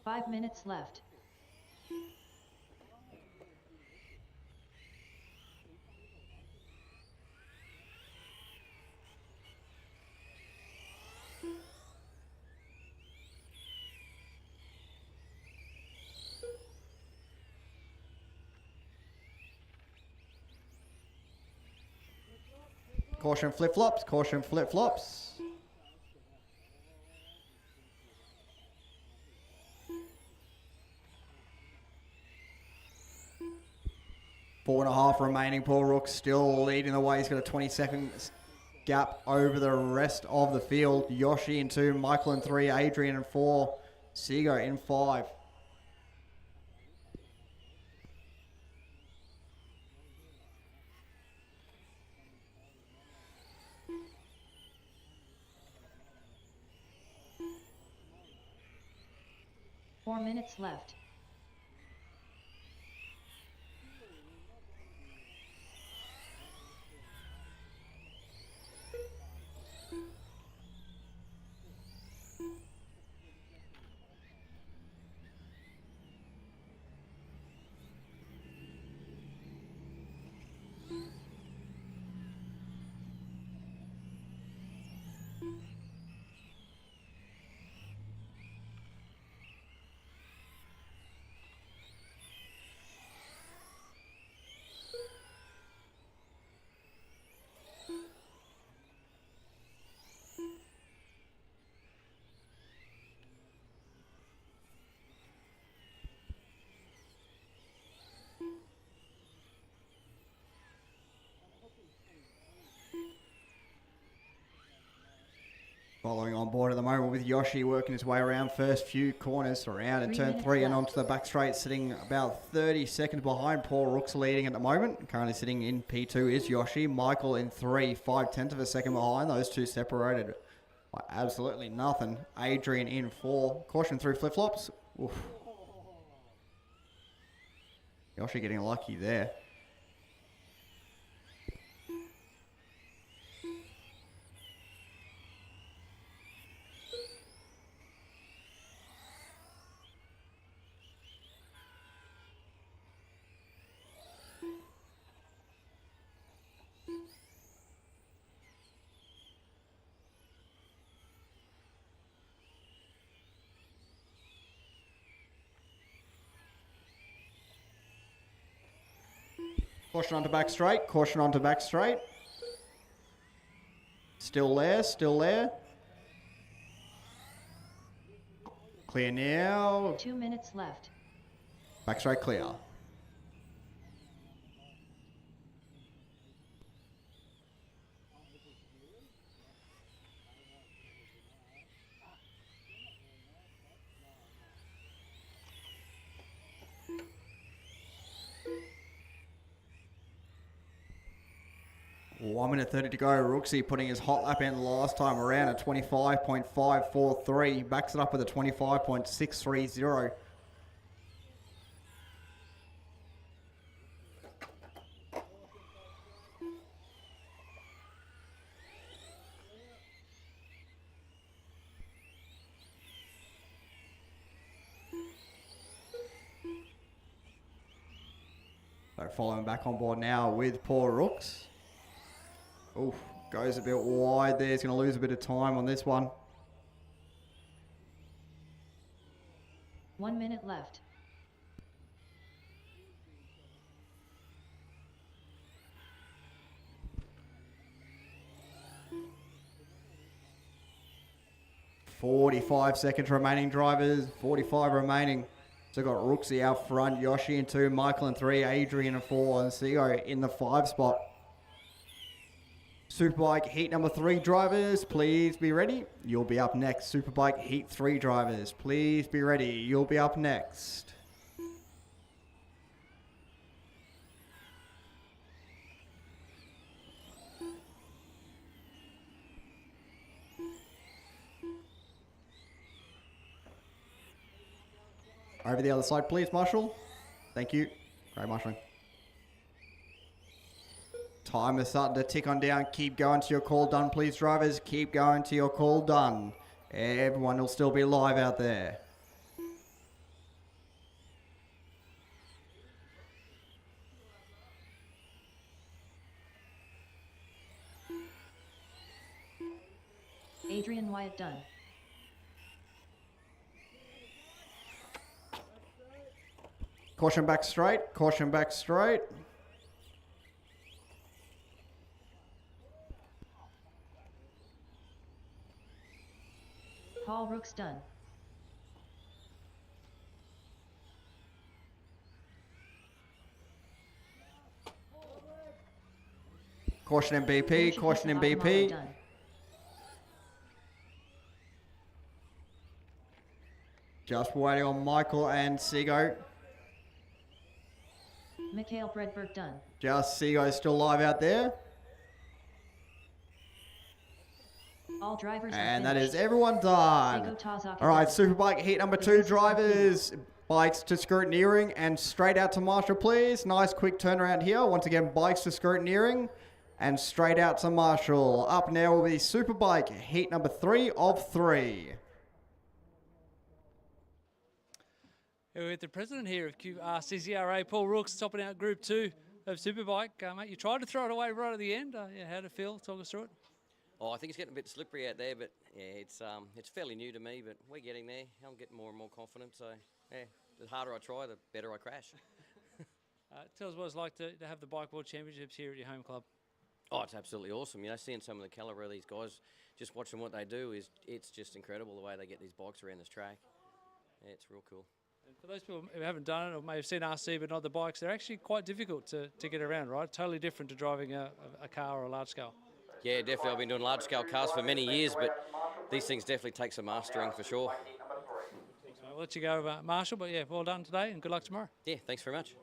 5 minutes left. Caution flip-flops, caution flip-flops. Four and a half remaining. Paul Rooks still leading the way. He's got a 20-second gap over the rest of the field. Yoshi in 2, Michael in 3, Adrian in 4, Seago in 5. Four minutes left. Following on board at the moment with Yoshi working his way around first few corners around in 3 turn minutes 3 and left. onto the back straight, sitting about 30 seconds behind. Paul Rooks leading at the moment. Currently sitting in P2 is Yoshi. Michael in 3, 5/10 of a second behind. Those two separated by absolutely nothing. Adrian in 4. Caution through flip-flops. Oof. Yoshi getting lucky there. Caution onto back straight. Caution onto back straight. Still there. Still there. Clear now. 2 minutes left. Back straight clear. One minute 30 to go. Rooksy putting his hot lap in last time around at 25.543. Backs it up with a 25.630. So following back on board now with Paul Rooks. Oof, goes a bit wide there. He's going to lose a bit of time on this one. 1 minute left. .45 remaining, drivers. 45 remaining. So got Rooksy out front, Yoshi in 2, Michael in 3, Adrian in 4, and Seago in the 5 spot. Superbike heat number 3 drivers, please be ready. You'll be up next. Superbike heat 3 drivers, please be ready. You'll be up next. Over the other side, please, Marshall. Thank you. Great marshalling. Time is starting to tick on down. Keep going to your call done, please, drivers. Keep going to your call done. Everyone will still be live out there. Adrian Wyatt done. Caution back straight. Caution back straight. Paul Rooks done. Caution MVP. Caution MVP. Done. Just waiting on Michael and Seago. Mikhail Bredberg done. Just Seago still live out there. All drivers And are that is finished. everyone done. Seiko Tazaki All right, done. Superbike heat number 2 drivers. Bikes to scrutineering and straight out to Marshall, please. Nice quick turnaround here. Once again, bikes to scrutineering and straight out to Marshall. Up now will be Superbike heat number 3 of 3. We're with the president here of CCRA, Paul Rooks, topping out Group 2 of Superbike. Mate, you tried to throw it away right at the end. Yeah, how'd it feel? Talk us through it. Oh, I think it's getting a bit slippery out there, but yeah, it's fairly new to me, but we're getting there. I'm getting more and more confident, so yeah, the harder I try, the better I crash. Tell us what it's like to have the Bike World Championships here at your home club. Oh, it's absolutely awesome. You know, seeing some of the calibre of these guys, just watching what they do it's just incredible the way they get these bikes around this track. Yeah, it's real cool. And for those people who haven't done it or may have seen RC but not the bikes, they're actually quite difficult to get around, right? Totally different to driving a car or a large scale. Yeah, definitely. I've been doing large-scale cars for many years, but these things definitely take some mastering for sure. I'll let you go, Marshall, but yeah, well done today and good luck tomorrow. Yeah, thanks very much.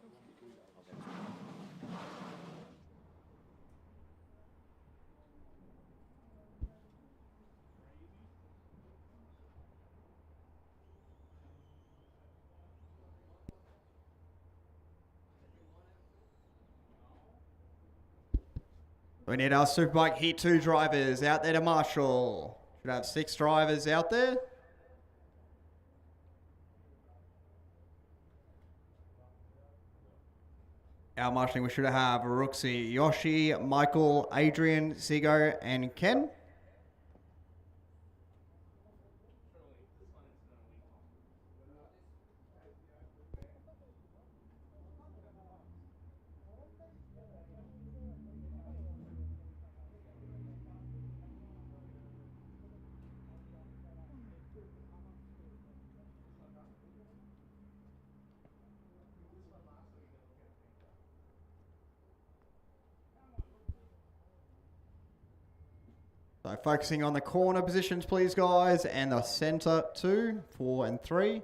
We need our Superbike Heat 2 drivers out there to Marshall. Should have 6 drivers out there. Our marshalling, we should have Rooksy, Yoshi, Michael, Adrian, Sigo, and Ken. So focusing on the corner positions, please, guys, and the centre 2, 4, and 3.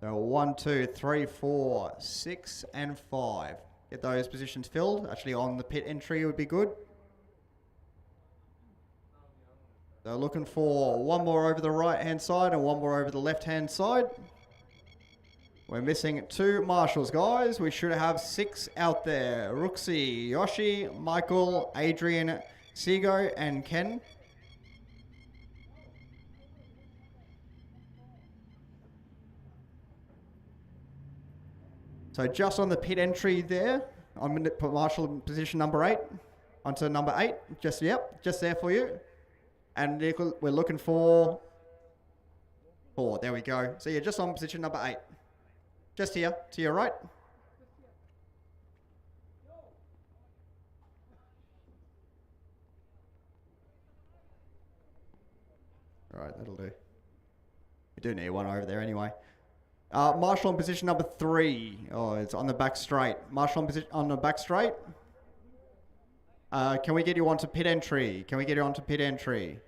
So 1, 2, 3, 4, 6, and 5. Get those positions filled. Actually, on the pit entry would be good. So looking for one more over the right-hand side and one more over the left-hand side. We're missing 2 marshals, guys. We should have 6 out there. Rooksy, Yoshi, Michael, Adrian, Sigo, and Ken. So just on the pit entry there, I'm going to put Marshall in position number 8 onto number 8. Just there for you. And we're looking for 4. There we go. So you're just on position number 8. Just here, to your right. All right, that'll do. We do need one over there anyway. Marshall on position number 3. Oh, it's on the back straight. Marshall on position on the back straight. Can we get you onto pit entry? Can we get you onto pit entry?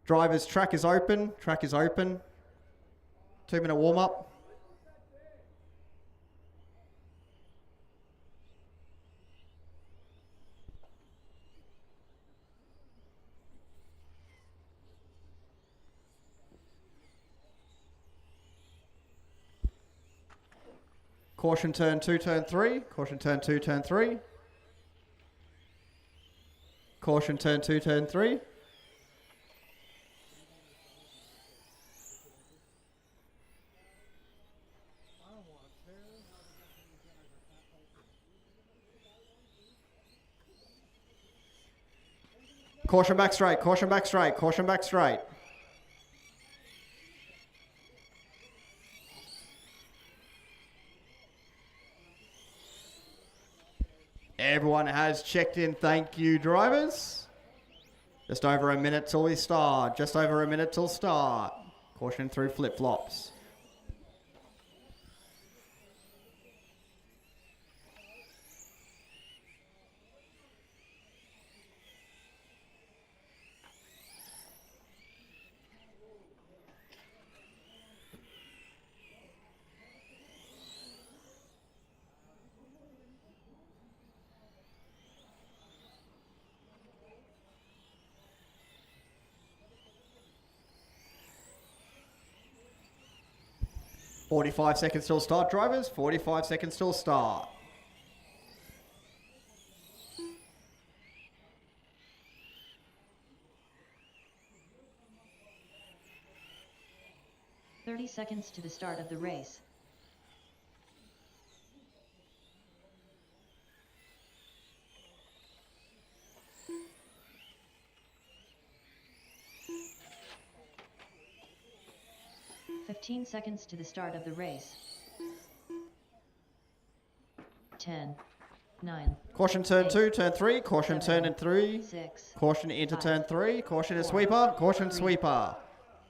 Drivers, track is open. Track is open. 2-minute warm up. Caution turn 2, turn 3. Caution turn 2, turn 3. Caution turn 2, turn 3. Caution back straight, caution back straight, caution back straight. Everyone has checked in. Thank you, drivers. Just over a minute till we start. Just over a minute till start. Caution through flip-flops. "45 seconds till start, drivers. 45 seconds till start." "30 seconds to the start of the race. "15 seconds to the start of the race. 10, 9, Caution turn 8, 2, turn 3. Caution 7, turn in 3. 6, Caution into 5, turn 3. Caution to 4, sweeper. Caution 3, sweeper.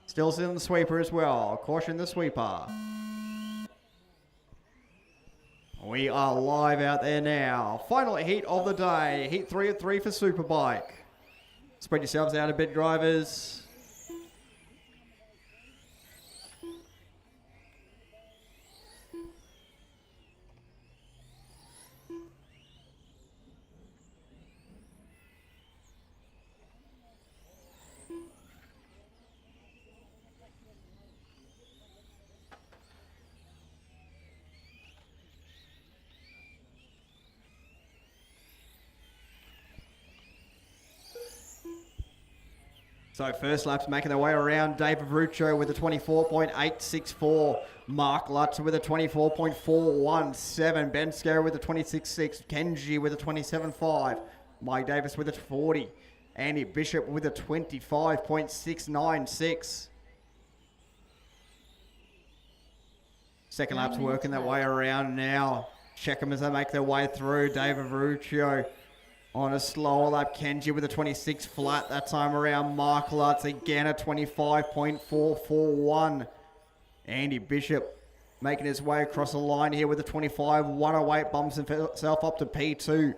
Still in the sweeper as well. Caution the sweeper. We are live out there now. Final heat of the day. Heat 3 at 3 for Superbike. Spread yourselves out a bit, drivers. So first lap's making their way around. David Ruccio with a 24.864. Marc Lutz with a 24.417. Ben Scarrow with a 26.6. Kenji with a 27.5. Mike Davis with a 40. Andy Bishop with a 25.696. Second lap's working their way around now. Check them as they make their way through. David Ruccio on a slower lap. Kenji with a 26 flat that time around. Marc Lutz again a 25.441. Andy Bishop making his way across the line here with a 25.108. Bumps himself up to P2.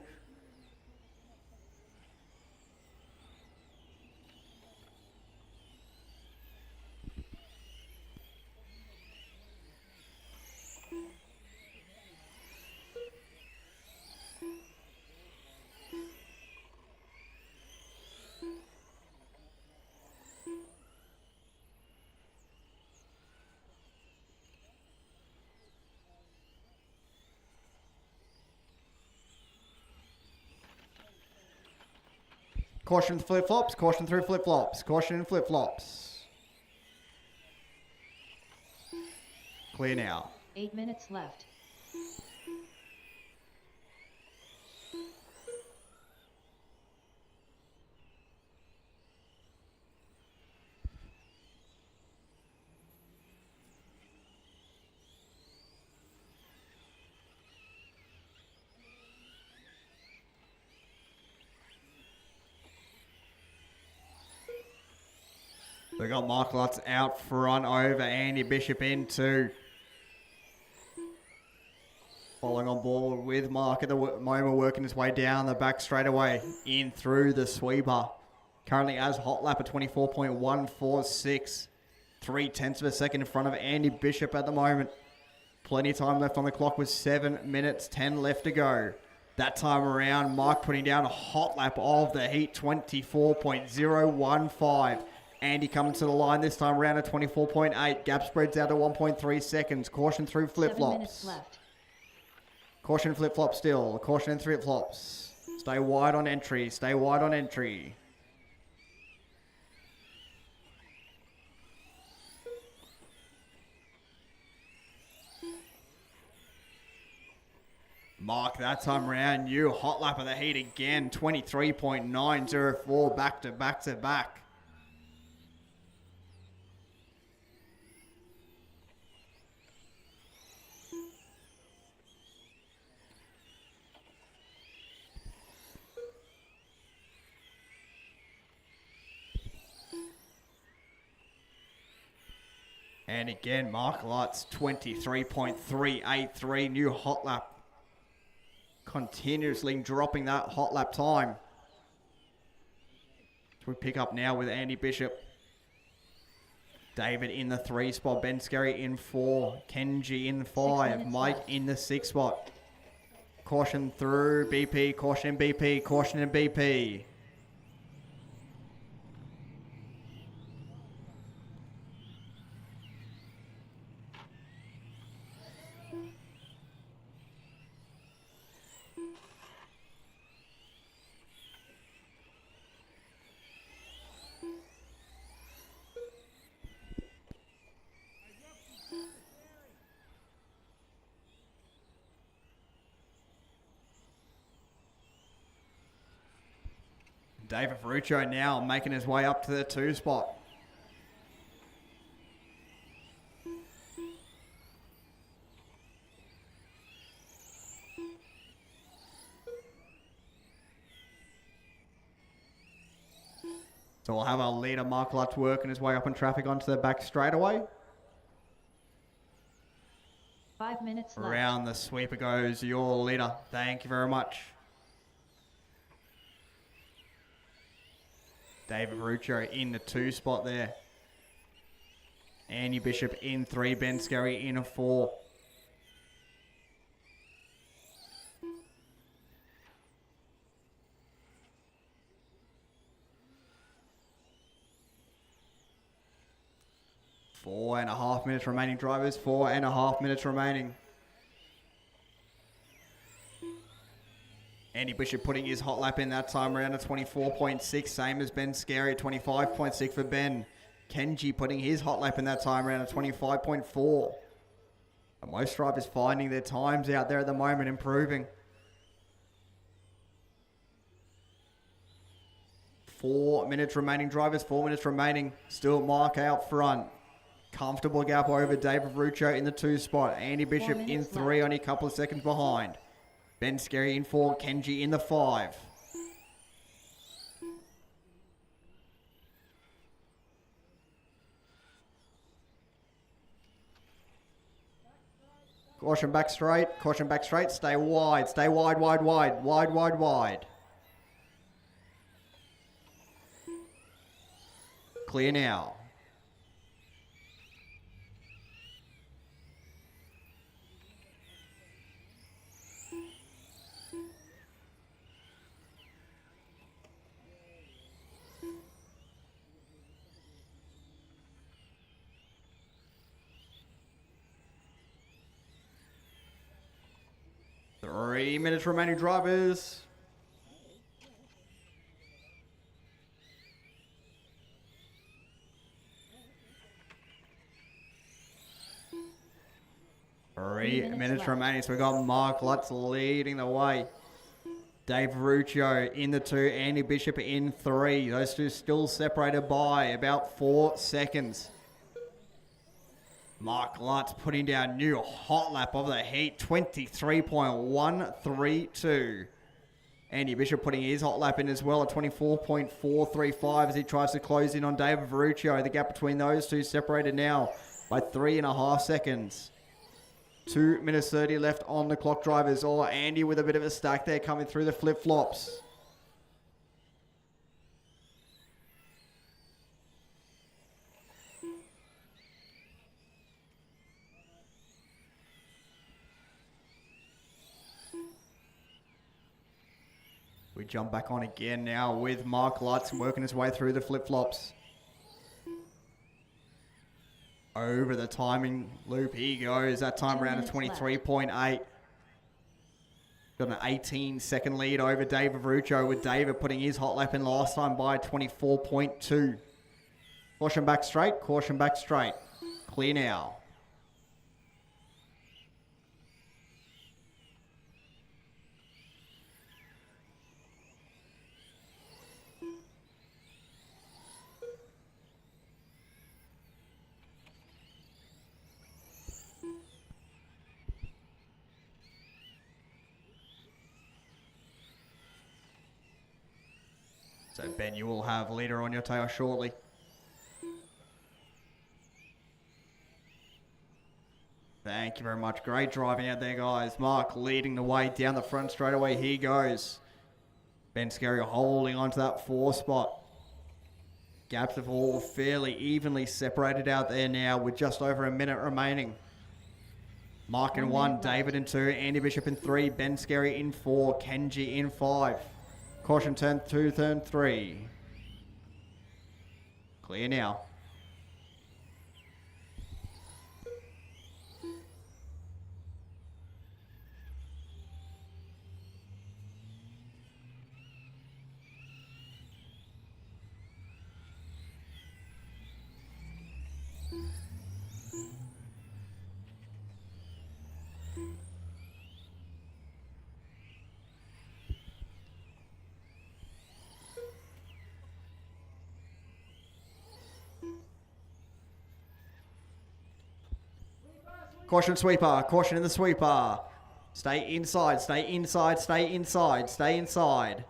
Caution flip-flops, caution through flip-flops, caution in flip-flops. Clear now. 8 minutes left. We got Marc Lutz out front over Andy Bishop into. Following on board with Marc at the moment, working his way down the back straightaway in through the sweeper. Currently as hot lap at 24.146. 0.3 of a second in front of Andy Bishop at the moment. Plenty of time left on the clock with 7 minutes 10 left to go. That time around, Marc putting down a hot lap of the heat, 24.015. Andy coming to the line this time around at 24.8. Gap spreads out to 1.3 seconds. Caution through 7 flip-flops. minutes left. Caution flip-flop still. Caution in flip-flops. Stay wide on entry. Stay wide on entry. Marc, that time around, new hot lap of the heat again, 23.904 back to back to back. And again, Marc Lutz, 23.383, new hot lap. Continuously dropping that hot lap time. So we pick up now with Andy Bishop. David in the 3 spot. Ben Skerry in 4. Kenji in 5. Mike in the 6 spot. Caution through BP. Caution in BP. Caution in BP. David Ferruccio now making his way up to the 2 spot. So we'll have our leader, Marc Lutz, working his way up in traffic onto the back straightaway. 5 minutes left. Around the sweeper goes your leader. Thank you very much. David Ferruccio in the 2 spot there. Andy Bishop in 3. Ben Skerry in a 4. Four and a half minutes remaining, drivers. 4.5 minutes remaining. Andy Bishop putting his hot lap in that time around at 24.6, same as Ben Skerry, 25.6 for Ben. Kenji putting his hot lap in that time around at 25.4. And most drivers finding their times out there at the moment improving. 4 minutes remaining, drivers. 4 minutes remaining. Still Marc out front. Comfortable gap over David Ferruccio in the 2 spot. Andy Bishop in 3, only a couple of seconds behind. Ben Skerry in 4, Kenji in the 5. Caution back straight, stay wide, wide. Clear now. Three minutes remaining, drivers. Three minutes remaining, so we've got Marc Lutz leading the way. Dave Ferruccio in the 2, Andy Bishop in 3. Those two still separated by about 4 seconds. Marc Lutz putting down new hot lap of the heat, 23.132. Andy Bishop putting his hot lap in as well at 24.435 as he tries to close in on David Ferruccio. The gap between those two separated now by 3.5 seconds. 2 minutes 30 left on the clock, drivers. Oh, Andy with a bit of a stack there coming through the flip-flops. We jump back on again now with Marc Lutz working his way through the flip-flops. Over the timing loop he goes. That time around at 23.8. Got an 18-second lead over David Ferruccio, with David putting his hot lap in last time by 24.2. Caution back straight. Clear now. So Ben, you will have leader on your tail shortly. Thank you very much. Great driving out there, guys. Marc leading the way down the front straight away. He goes. Ben Scary holding on to that 4 spot. Gaps have all fairly evenly separated out there now with just over a minute remaining. Marc in 1, David in 2, Andy Bishop in 3, Ben Scary in 4, Kenji in 5. Caution turn 2, turn 3. Clear now. Caution sweeper, caution in the sweeper. Stay inside, stay inside, stay inside, stay inside.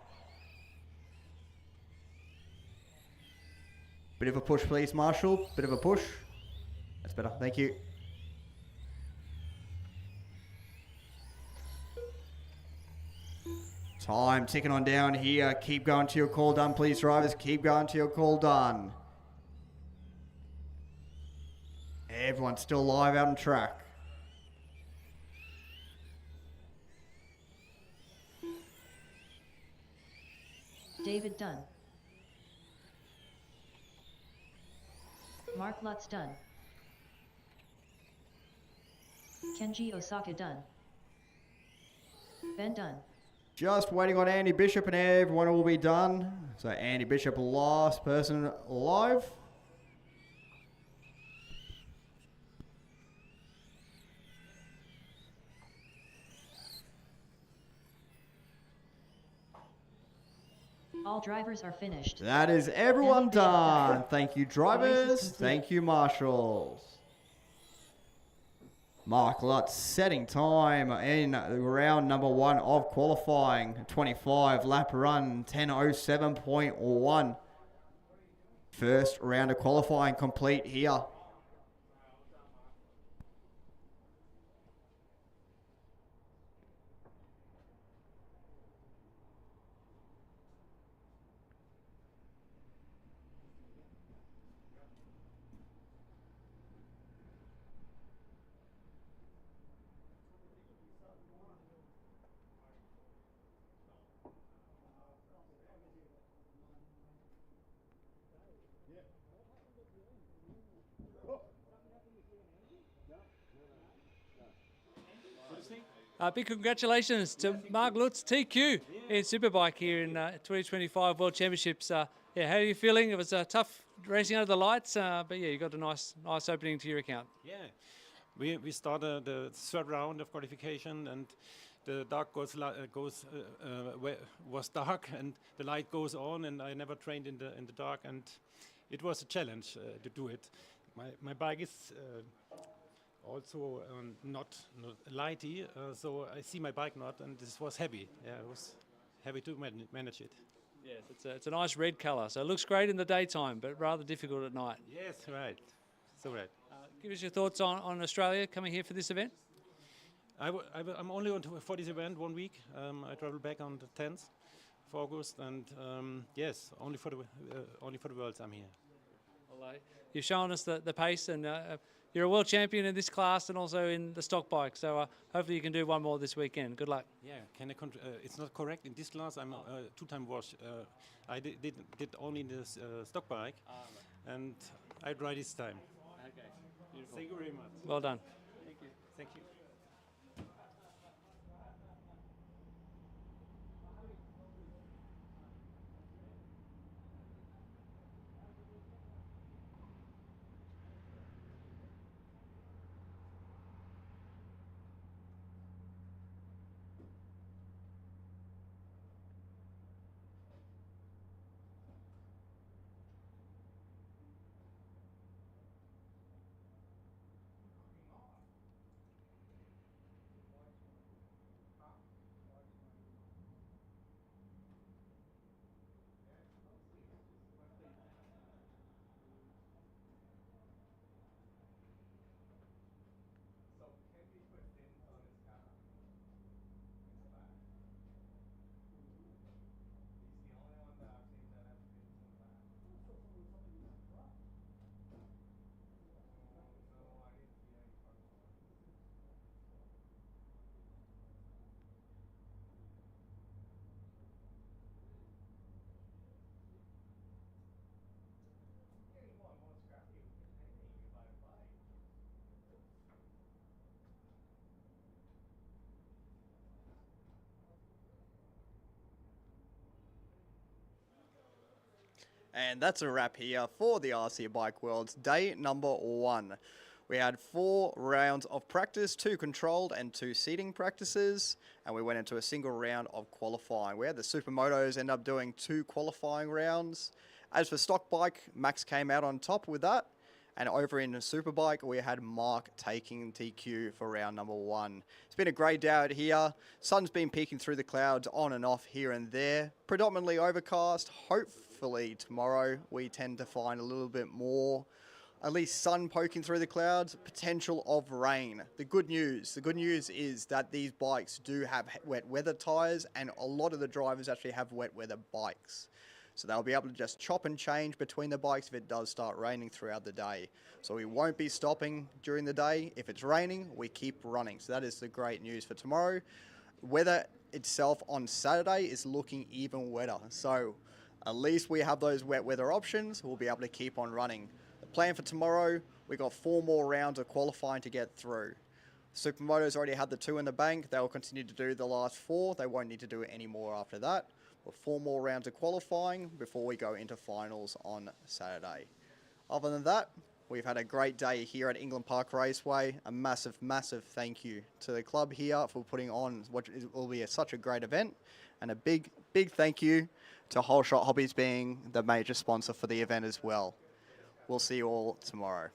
Bit of a push, please, Marshall. Bit of a push. That's better, thank you. Time ticking on down here. Keep going to your call done, please, drivers. Keep going to your call done. Everyone's still live out on track. David done. Marc Lutz done. Kenji Osaka done. Ben done. Just waiting on Andy Bishop and everyone will be done. So Andy Bishop, last person live. All drivers are finished. That is everyone done. Thank you, drivers. Thank you, marshals. Marc Lutz setting time in round number 1 of qualifying. 25 lap run, 10:07.1. First round of qualifying complete here. Big congratulations to Marc Lutz, TQ, in Superbike here in 2025 World Championships. Yeah, how are you feeling? It was tough racing under the lights, but yeah, you got a nice opening to your account. Yeah, we started the third round of qualification, and the dark was dark, and the light goes on, and I never trained in the dark, and it was a challenge to do it. My bike is also not lighty, so I see my bike not, and this was heavy. Yeah, it was heavy to manage it. Yes, it's a nice red colour, so it looks great in the daytime, but rather difficult at night. Yes, right. So right. Give us your thoughts on Australia coming here for this event. I'm only on for this event 1 week. I travel back on the 10th of August, and yes, only for the Worlds I'm here. Well, you've shown us the pace, and you're a world champion in this class and also in the stock bike. So hopefully you can do one more this weekend. Good luck. Yeah, it's not correct in this class. I'm two-time wash. I did only the stock bike, and I ride this time. Okay, beautiful. Thank you very much. Well done. Thank you. Thank you. And that's a wrap here for the RC Bike Worlds day number 1. We had 4 rounds of practice, 2 controlled and 2 seating practices, and we went into a single round of qualifying. We had the Supermotos end up doing 2 qualifying rounds. As for stock bike, Max came out on top with that. And over in Superbike, we had Marc taking TQ for round number 1. It's been a great day out here. Sun's been peeking through the clouds on and off here and there. Predominantly overcast. Hopefully tomorrow we tend to find a little bit more, at least sun poking through the clouds, potential of rain. The good news is that these bikes do have wet weather tyres, and a lot of the drivers actually have wet weather bikes. So they'll be able to just chop and change between the bikes if it does start raining throughout the day. So we won't be stopping during the day. If it's raining, we keep running. So that is the great news for tomorrow. Weather itself on Saturday is looking even wetter. So at least we have those wet weather options. We'll be able to keep on running. The plan for tomorrow, we got 4 more rounds of qualifying to get through. Supermotos already had the 2 in the bank. They will continue to do the last 4. They won't need to do it any more after that. 4 more rounds of qualifying before we go into finals on Saturday. Other than that, we've had a great day here at England Park Raceway. A massive, massive thank you to the club here for putting on what will be such a great event. And a big, big thank you to Whole Shot Hobbies being the major sponsor for the event as well. We'll see you all tomorrow.